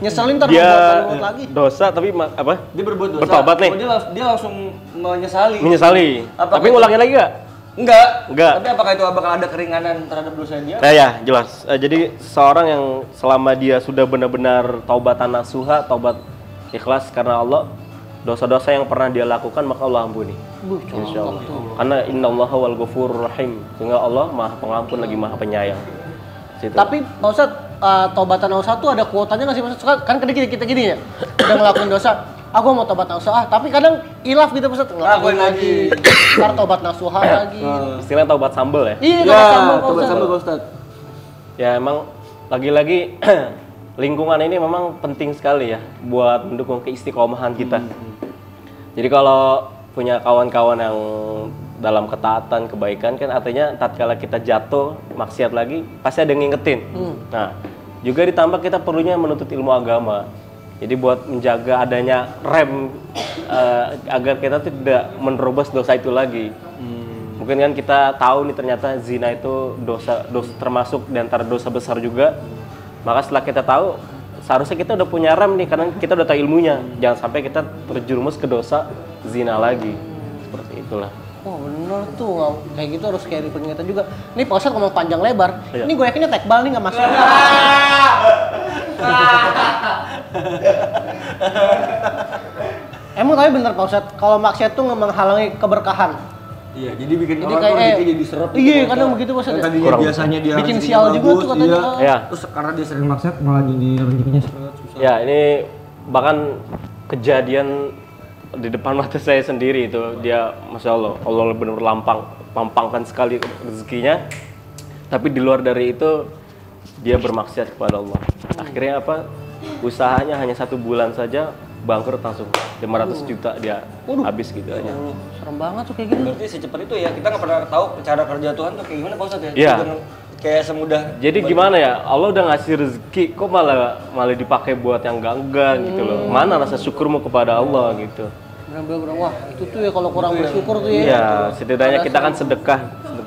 nyeselin ntar Dia buat lagi. dosa tapi apa? Dia berbuat dosa. Bertobat nih. Oh, dia langsung menyesali. Menyesali. Apakah Tapi itu- ngulangin lagi nggak? Enggak. Tapi apakah itu bakal ada keringanan terhadap dosa dia? Ya, jelas. Jadi seorang yang selama dia sudah benar-benar taubatan nasuha, taubat ikhlas karena Allah, dosa-dosa yang pernah dia lakukan maka Allah ampuni. Insya Allah. Karena innallaha wal ghafurur rahim. Sehingga Allah Maha Pengampun lagi Maha Penyayang. Situ. Tapi Pak Ustadz, taubatan dosa tuh ada kuotanya nggak sih Pak Ustadz? Kan kita gini ya, udah ngelakuin dosa, aku mau tobat nasuha, tapi kadang ilaf gitu Pak Ustadz, ngelakuin lagi, ntar tobat nasuha lagi. Istilahnya taubat sambel ya. Iya, tobat sambal Pak Ustadz. Ya emang lagi-lagi lingkungan ini memang penting sekali ya buat mendukung keistiqomahan kita. Jadi kalau punya kawan-kawan yang dalam ketaatan, kebaikan kan artinya tatkala kita jatuh maksiat lagi pasti ada yang ngingetin. Nah, juga ditambah kita perlunya menuntut ilmu agama. Jadi buat menjaga adanya rem agar kita tidak menerobos dosa itu lagi. Mungkin kan kita tahu nih ternyata zina itu dosa termasuk di antara dosa besar juga. Maka setelah kita tahu seharusnya kita udah punya rem nih karena kita udah tahu ilmunya. Jangan sampai kita terjerumus ke dosa zina lagi. Seperti itulah. Oh bener tuh, kayak gitu harus kayak peringatan juga. Nih Pak Ustadz ngomong panjang lebar, Iya. ini gue yakinnya tekbal nih nggak masuk. Emang tapi bener Pak Ustadz, kalau maksiat tuh menghalangi keberkahan. Iya, jadi bikin Jadi orang kayak tuh rezeki jadi seret. iya, kadang begitu Pak Ustadz. Yang Ya? tadinya Kurang. biasanya dia Bikin rezekinya sial juga bagus, tuh katanya. iya. Ya. Terus karena dia sering maksiat malah jadi rezekinya seret, susah. Ya ini bahkan kejadian di depan mata saya sendiri itu dia, masya Allah benar-benar lampangkan sekali rezekinya. Tapi di luar dari itu dia bermaksiat kepada Allah. Akhirnya apa? Usahanya hanya 1 bulan saja bangkrut langsung 500 juta dia habis gitu aja. Serem banget tuh kayak gitu. Berarti secepat itu ya, kita nggak pernah tahu cara kerja Tuhan tuh kayak gimana Pak Ustadz ya? Iya. Kayak semudah. Jadi gimana ya, Allah udah ngasih rezeki, kok malah dipakai buat yang enggak gitu loh. Mana rasa syukurmu kepada Allah gitu. Bener-bener, wah itu tuh ya kalau kurang bersyukur tuh ya. Iya, setidaknya kita kan sedekah,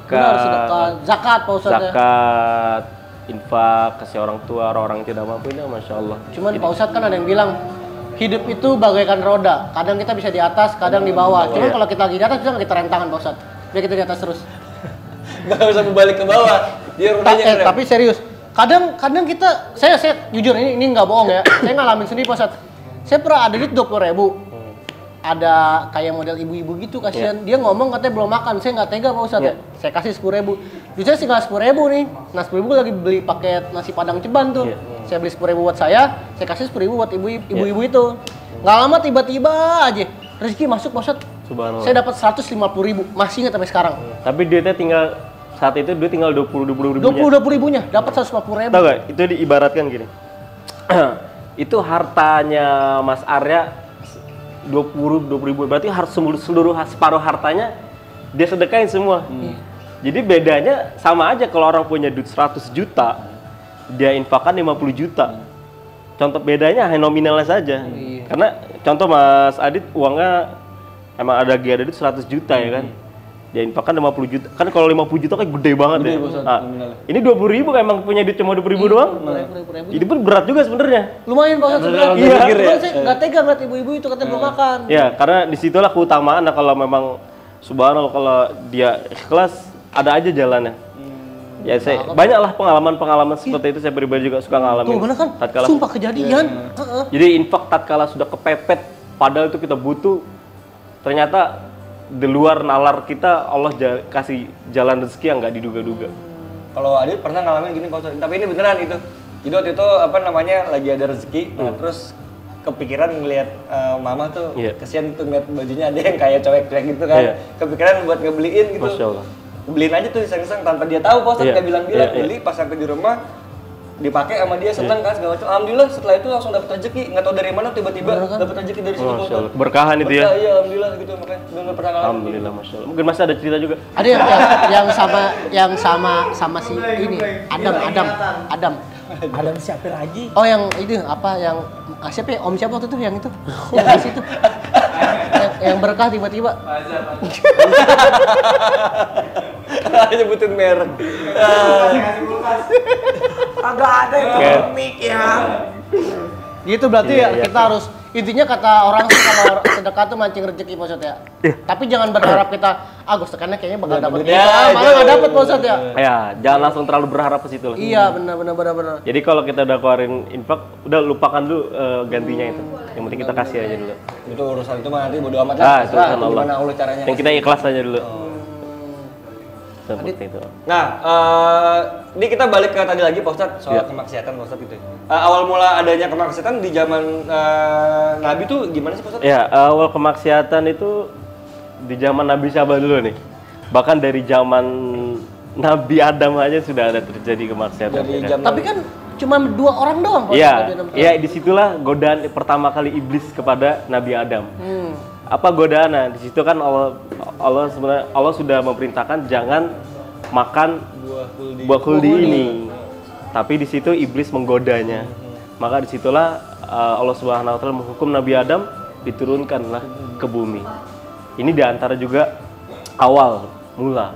Benar, sedekah, zakat Pak Ustadz ya. zakat, infak, kasih orang tua, orang yang tidak mampu ini, masya Allah. Cuman Pak Ustadz kan ada yang bilang hidup itu bagaikan roda, kadang kita bisa di atas, kadang di bawah. Cuman Iya. kalau kita lagi di atas, kita nggak kita rem tangan Pak Ustadz. Biar kita di atas terus. Gak usah berbalik ke bawah. Dia rodanya keren. Tapi serius, kadang kita, saya jujur ini nggak bohong ya, saya ngalamin sendiri Pak Ustadz. Saya pernah ada duit 20.000. Ada kayak model ibu-ibu gitu, kasihan. Dia ngomong katanya belum makan, saya nggak tega Pak Ustadz ya. Saya kasih 10.000. Jadi saya tinggal 10.000 nih. Nah 10.000 lagi beli paket nasi padang ceban tuh. Saya beli 10.000 buat saya kasih 10.000 buat ibu-ibu itu. Nggak lama tiba-tiba aja rezeki masuk Pak Ustadz. Subhanallah. Saya dapat 150.000, masih ingat sampai sekarang. Tapi duitnya tinggal saat itu dia tinggal 20 ribunya. 20 ribunya, dapat 150.000. Tahu gak? Itu diibaratkan gini. Itu hartanya Mas Arya 20 ribu, berarti harus seluruh separuh hartanya dia sedekahin semua. Jadi bedanya sama aja kalau orang punya duit 100 juta, dia infakkan 50 juta. Contoh bedanya hanya nominalnya saja. Karena contoh Mas Adit uangnya emang ada duit 100 juta ya kan. Dia infakkan 50 juta. Kan kalau 50 juta kan gede banget ya. Ini 20 ribu kan emang punya duit cuma 20 ribu doang. Ini pun berat juga sebenarnya. Lumayan Pak Ustadz sebenarnya. Iya. Cuman saya nggak tega ngeliat ibu-ibu itu katanya belum makan. Ya, karena disitulah keutamaan kalau memang subhanallah kalau dia ikhlas ada aja jalannya. Ya saya banyaklah pengalaman seperti itu, saya pribadi juga suka ngalamin. Tuh bener kan? Tatkala, Sumpah kejadian. jadi infak tatkala sudah kepepet, padahal itu kita butuh, ternyata di luar nalar kita Allah kasih jalan rezeki yang nggak diduga-duga. Kalau Adit pernah ngalamin gini Pak Ustadz, tapi ini beneran itu. Jadi waktu itu apa namanya lagi ada rezeki, nah, terus kepikiran ngelihat mama tuh, kesian tuh ngeliat bajunya ada yang kayak cowek-cowek gitu kan. Kepikiran buat ngebeliin gitu. Masya Allah. Beliin aja tuh iseng-iseng tanpa dia tahu Pak Ustadz, nggak bilang-bilang. Beli pas sampai di rumah dipakai sama dia, senang kan segala macam. Alhamdulillah setelah itu langsung dapat rezeki, nggak tahu dari mana tiba-tiba dapat rezeki dari situ Pak Ustadz. Keberkahan itu ya. Iya alhamdulillah gitu, makanya belum pernah ngalamin. Alhamdulillah, masya Allah. Mungkin masih ada cerita juga. Ada yang sama si ini Adam. Adam siapa lagi? Oh yang itu apa yang siapa ya? Om siapa waktu itu yang itu? Yang di situ. yang berkah tiba-tiba. Nyebutin merek. Agak ada yang komik ya. Gitu berarti ya kita harus intinya kata orang sih kalau sedekah tuh mancing rezeki Pak Ustadz ya. Tapi jangan berharap kita gue sekarang kayaknya bakal dapat gitu. Malah nggak dapat Pak Ustadz ya. Ya, jangan langsung terlalu berharap ke situ lah. Iya benar. Jadi kalau kita udah keluarin infak, udah lupakan dulu gantinya itu. Yang penting kita kasih aja dulu. Itu urusan itu mah nanti bodo amat lah. Itu urusan Allah. Gimana Allah caranya. Yang kita ikhlas aja dulu. Seperti itu. Nah, ini kita balik ke tadi lagi Pak Ustadz soal kemaksiatan Pak Ustadz itu. Awal mula adanya kemaksiatan di zaman Nabi tuh gimana sih Pak Ustadz? Ya, awal kemaksiatan itu di zaman Nabi siapa dulu nih? Bahkan dari zaman Nabi Adam aja sudah ada terjadi kemaksiatan. Tapi kan cuma 2 orang doang Pak Ustadz. Iya, disitulah godaan pertama kali iblis kepada Nabi Adam. Apa godaan? Nah, di situ kan Allah sudah memerintahkan jangan makan buah kuldi ini. Tapi di situ iblis menggodanya. Maka disitulah Allah Subhanahu wa taala menghukum Nabi Adam diturunkanlah ke bumi. Ini diantara juga awal mula.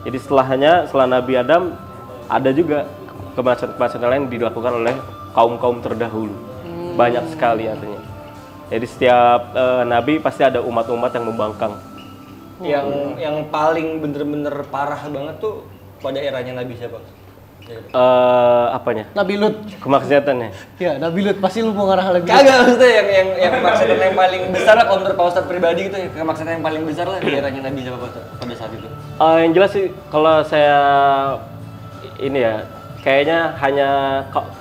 Jadi setelah Nabi Adam ada juga kemaksiatan lain dilakukan oleh kaum-kaum terdahulu. Banyak sekali artinya. Jadi setiap nabi pasti ada umat-umat yang membangkang. Yang paling bener-bener parah banget tuh pada eranya Nabi siapa? Apanya? Nabi Lut. Kemaksiatannya? Ya, Nabi Lut pasti lu mau ngarah lagi. Kagak, maksudnya yang kemaksiatan yang paling besar lah kalau menurut Pak Ustadz pribadi gitu ya, kemaksiatan yang paling besar lah di eranya Nabi siapa Pak Ustadz pada saat itu? Yang jelas sih kalau saya ini ya kayaknya hanya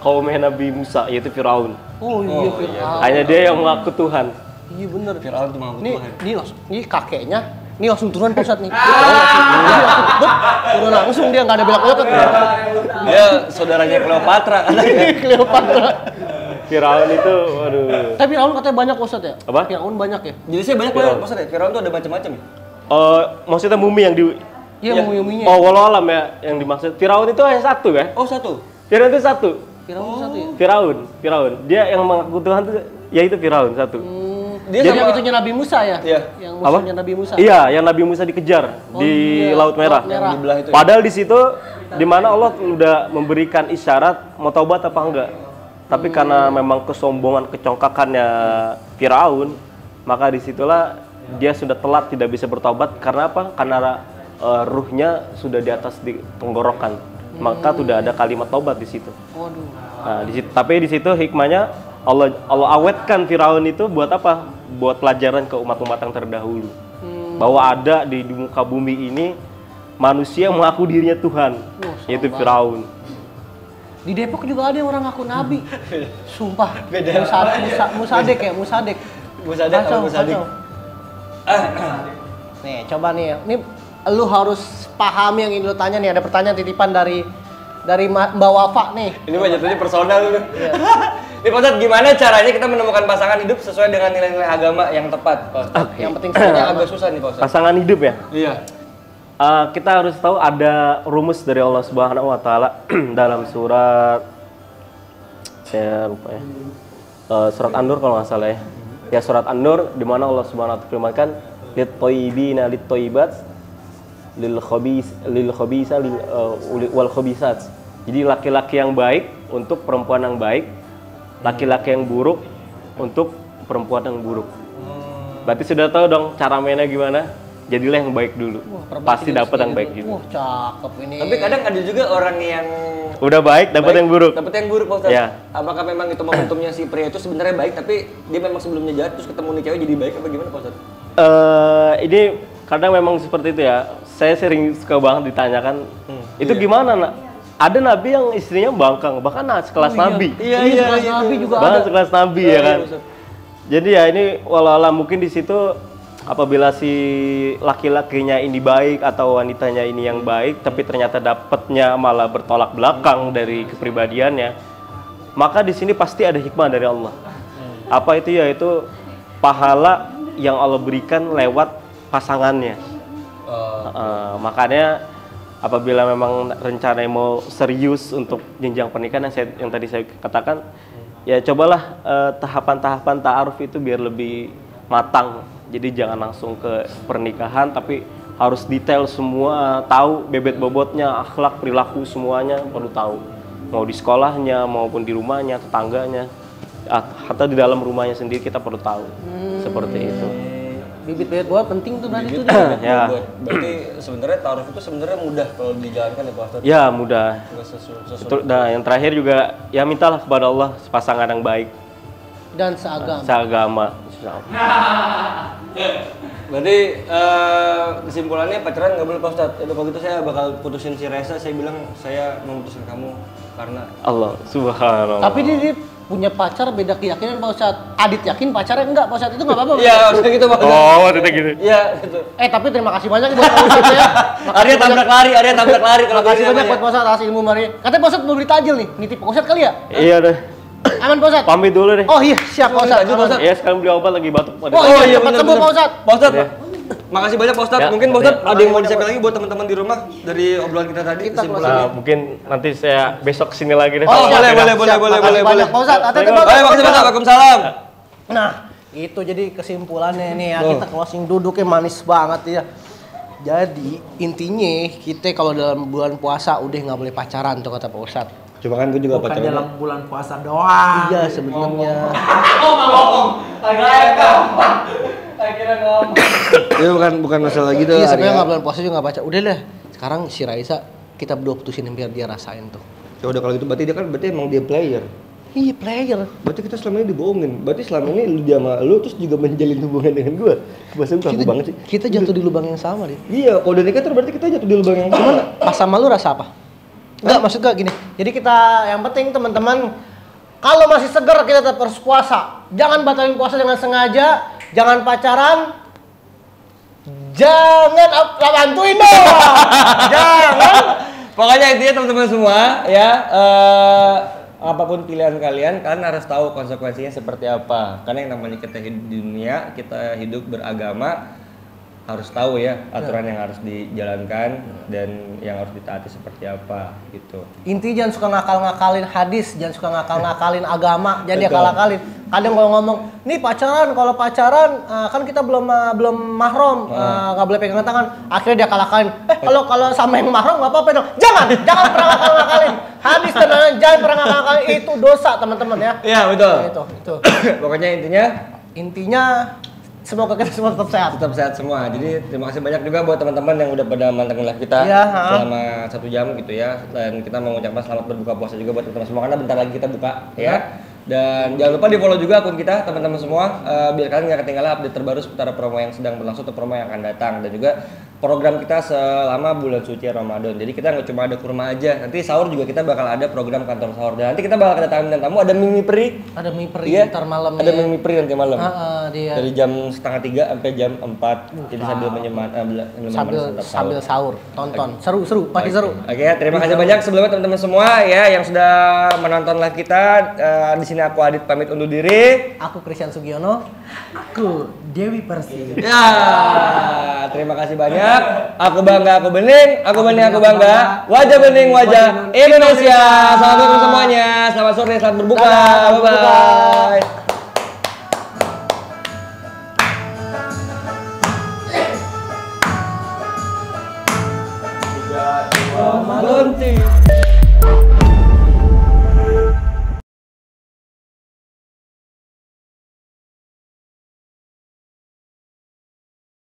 kaumnya Nabi Musa yaitu Firaun. Oh iya Firaun. Hanya dia yang mengaku Tuhan. Iya bener. Firaun tuh mengaku Tuhan. Ini kakeknya, ini langsung turun Pak Ustadz nih. Turun langsung dia nggak ada belak-belok. Dia saudaranya Cleopatra. Cleopatra. Firaun itu, waduh. Tapi Firaun katanya banyak Ustaz ya? Apa? Firaun banyak ya? Jadi saya banyak banget maksudnya Firaun tuh ada macam-macam ya. Maksudnya mumi yang di Iya, mumi-muminya. Oh, walau alam ya yang dimaksud. Firaun itu hanya satu kan? Oh, satu. Firaun itu satu. Firaun satu ya? Firaun. Dia yang mengaku Tuhan tuh ya itu Firaun satu. Dia Jadi yang itunya Nabi Musa ya? Iya. Yang musuhnya Nabi Musa. Iya, yang Nabi Musa dikejar di iya, Laut Merah. Yang di belah itu. Ya? Padahal di situ di mana Allah udah memberikan isyarat mau taubat apa enggak. Tapi karena memang kesombongan, kecongkakannya Firaun, maka disitulah dia sudah telat tidak bisa bertaubat. Karena apa? Karena ruhnya sudah di atas di tenggorokan. Maka sudah ada kalimat taubat di situ. Waduh. Nah, tapi di situ hikmahnya Allah awetkan Firaun itu buat apa? Buat pelajaran ke umat-umat yang terdahulu. Bahwa ada di muka bumi ini manusia yang mengaku dirinya Tuhan, yaitu Firaun. Di Depok juga ada yang orang ngaku nabi. Sumpah. Beda. Musadek ya, Musadek. Musadek Kacau, apa Musadek? kacau. Nih, coba nih. Ini lu harus pahami yang ingin lu tanya nih. Ada pertanyaan titipan dari Mbak Wafa nih. Ini mah jatuhnya personal lu. Ini Pak Ustadz, gimana caranya kita menemukan pasangan hidup sesuai dengan nilai-nilai agama yang tepat, Pak Ustadz? Yang penting sebenarnya agak susah nih, Pak Ustadz. Pasangan hidup ya? Iya. Kita harus tahu ada rumus dari Allah Subhanahu wa taala dalam surat saya lupa ya. Surat An-Nur kalau nggak salah ya. Ya surat An-Nur di mana Allah Subhanahu wa taala firmankan lit-thayyibina lit-thayyibat lil-khabisa wal khabisat. Jadi laki-laki yang baik untuk perempuan yang baik, laki-laki yang buruk untuk perempuan yang buruk. Berarti sudah tahu dong cara mainnya gimana? Jadilah yang baik dulu. Pasti dapat yang baik juga. Wah, cakep ini. Tapi kadang ada juga orang yang Udah baik dapat yang buruk. Dapat yang buruk, Pak Ustadz. Ya. Apakah memang itu momentumnya si pria itu sebenarnya baik tapi dia memang sebelumnya jahat terus ketemu nih cewek jadi baik apa gimana, Pak Ustadz? Ini kadang memang seperti itu ya. Saya sering suka banget ditanyakan, itu gimana nak? Ada nabi yang istrinya bangkang, bahkan sekelas nabi. Iya, sekelas nabi juga Bahkan ada. sekelas nabi ya kan. Jadi ya ini walau mungkin di situ apabila si laki-lakinya ini baik atau wanitanya ini yang baik, tapi ternyata dapatnya malah bertolak belakang dari kepribadiannya, maka di sini pasti ada hikmah dari Allah. Apa itu? Yaitu pahala yang Allah berikan lewat pasangannya. Makanya apabila memang rencananya mau serius untuk jenjang pernikahan yang tadi saya katakan, ya cobalah tahapan-tahapan ta'aruf itu biar lebih matang. Jadi jangan langsung ke pernikahan, tapi harus detail semua, tahu bebet bobotnya, akhlak, perilaku semuanya perlu tahu. Mau di sekolahnya maupun di rumahnya, tetangganya, atau di dalam rumahnya sendiri kita perlu tahu. Seperti itu. Bibit-bibit buat penting tuh tadi tuh. Ya. Berarti sebenarnya ta'aruf itu sebenarnya mudah kalau dijalankan ya, Pak Ustadz. Ya mudah. Nggak sesuatu. Betul. Nah, yang terakhir juga ya mintalah kepada Allah pasangan yang baik Dan seagama. seagama. Berarti kesimpulannya pacaran nggak boleh, Pak Ustadz. Ya, kalau gitu saya bakal putusin si Reza. Saya bilang saya memutuskan kamu karena Allah Subhanallah. Tapi dia punya pacar beda keyakinan, Pak Ustadz. Adit yakin pacarnya enggak, Pak Ustadz. Itu enggak apa-apa. Pak iya, Ustadz? maksudnya gitu, Pak Ustadz. Oh, itu gitu. Iya, gitu. Tapi terima kasih banyak buat Pak Ustadz ya. Arya tabrak lari kalau Terima kasih kasih banyak buat Pak Ustadz atas ilmu Maria. Katanya Pak Ustadz mau beli tajil nih. Nitip Pak Ustadz kali ya? Iya deh. Aman Pak Ustadz? Pamit dulu deh. Oh iya, siap Pak Ustadz. Tajil, Pak Ustadz. Ya sekarang beli obat lagi batuk. Oh iya, cepat bener, sembuh bener. Pak Ustadz. Pak Ustadz, Ya. makasih banyak Pak Ustadz. Ya. Mungkin Pak Ustadz Ya. ada yang mau disiapkan lagi buat teman-teman di rumah dari obrolan kita tadi. Kita kesimpulannya. Nah, mungkin nanti saya besok kesini lagi deh. Oh, Sama boleh, Beda. boleh. Makasih banyak Pak Ustadz. Hati-hati Pak Ayo, Ustadz. makasih banyak. Waalaikumsalam. Nah, itu jadi kesimpulannya nih ya. Kita closing duduknya manis banget ya. Jadi intinya kita kalau dalam bulan puasa udah nggak boleh pacaran tuh kata Pak Ustadz. Coba kan gue juga Bukan pacaran. dalam bulan puasa doang. Iya sebenarnya. Ya bukan masalah gitu. Iya sebenarnya Arya. nggak bulan puasa juga nggak baca. Udah deh. Sekarang si Raisa kita berdua putusin biar dia rasain tuh. Ya udah kalau gitu berarti emang dia player. Iya player. Berarti kita selama ini dibohongin. Berarti selama ini lu dia sama lu terus juga menjalin hubungan dengan gua. Bahasa gua kaku banget sih. Kita jatuh di lubang yang sama deh. Iya, kalau udah nikah terus berarti kita jatuh di lubang yang Cuman sama. pas sama lu rasa apa? Enggak, maksud gak gini. Jadi kita yang penting teman-teman kalau masih segar kita tetap harus puasa. Jangan batalin puasa dengan sengaja, jangan pacaran. Jangan bantuin dong. Jangan. Pokoknya intinya teman-teman semua ya apapun pilihan kalian harus tahu konsekuensinya seperti apa. Karena yang namanya kita hidup di dunia, kita hidup beragama, harus tahu ya aturan yang harus dijalankan dan yang harus ditaati seperti apa gitu. Inti jangan suka ngakal-ngakalin hadis, jangan suka ngakal-ngakalin agama, jangan diakal-akalin. Kadang kalau ngomong, nih pacaran, kalau pacaran kan kita belum mahram, nggak boleh pegangan tangan. Akhirnya dia kalah-kalin. Kalau sama yang mahram nggak apa-apa dong. Jangan pernah ngakal-ngakalin. Hadis dan jangan pernah ngakal-ngakalin, itu dosa teman-teman ya. Iya betul. Itu. Pokoknya intinya semoga kita semua tetap sehat. Tetap sehat semua. Jadi terima kasih banyak juga buat teman-teman yang udah pada mantengin live kita selama 1 jam gitu ya. Dan kita mau mengucapkan selamat berbuka puasa juga buat teman-teman semua karena bentar lagi kita buka ya. Dan jangan lupa di follow juga akun kita teman-teman semua biar kalian nggak ketinggalan update terbaru seputar promo yang sedang berlangsung atau promo yang akan datang dan juga program kita selama bulan suci Ramadan. Jadi kita nggak cuma ada kurma aja, nanti sahur juga kita bakal ada program kantor sahur dan nanti kita bakal kedatangan bintang tamu, ada mimi peri. Ada mimi peri ntar malam. Ada mimi peri nanti malam. Dia. Dari jam 2:30 sampai jam 4. Jadi sambil sambil sahur, tonton. Seru, pasti seru. Oke, terima kasih banyak sebelumnya teman-teman semua ya yang sudah menonton live kita. Di sini aku Adit pamit undur diri. Aku Christian Sugiono. Aku Dewi Persi. Ya, terima kasih banyak. Aku bangga, aku bening. Aku bening, aku bangga. Wajah bening, wajah Indonesia. Assalamualaikum semuanya. Selamat sore, selamat berbuka. Bye-bye. Ramadan.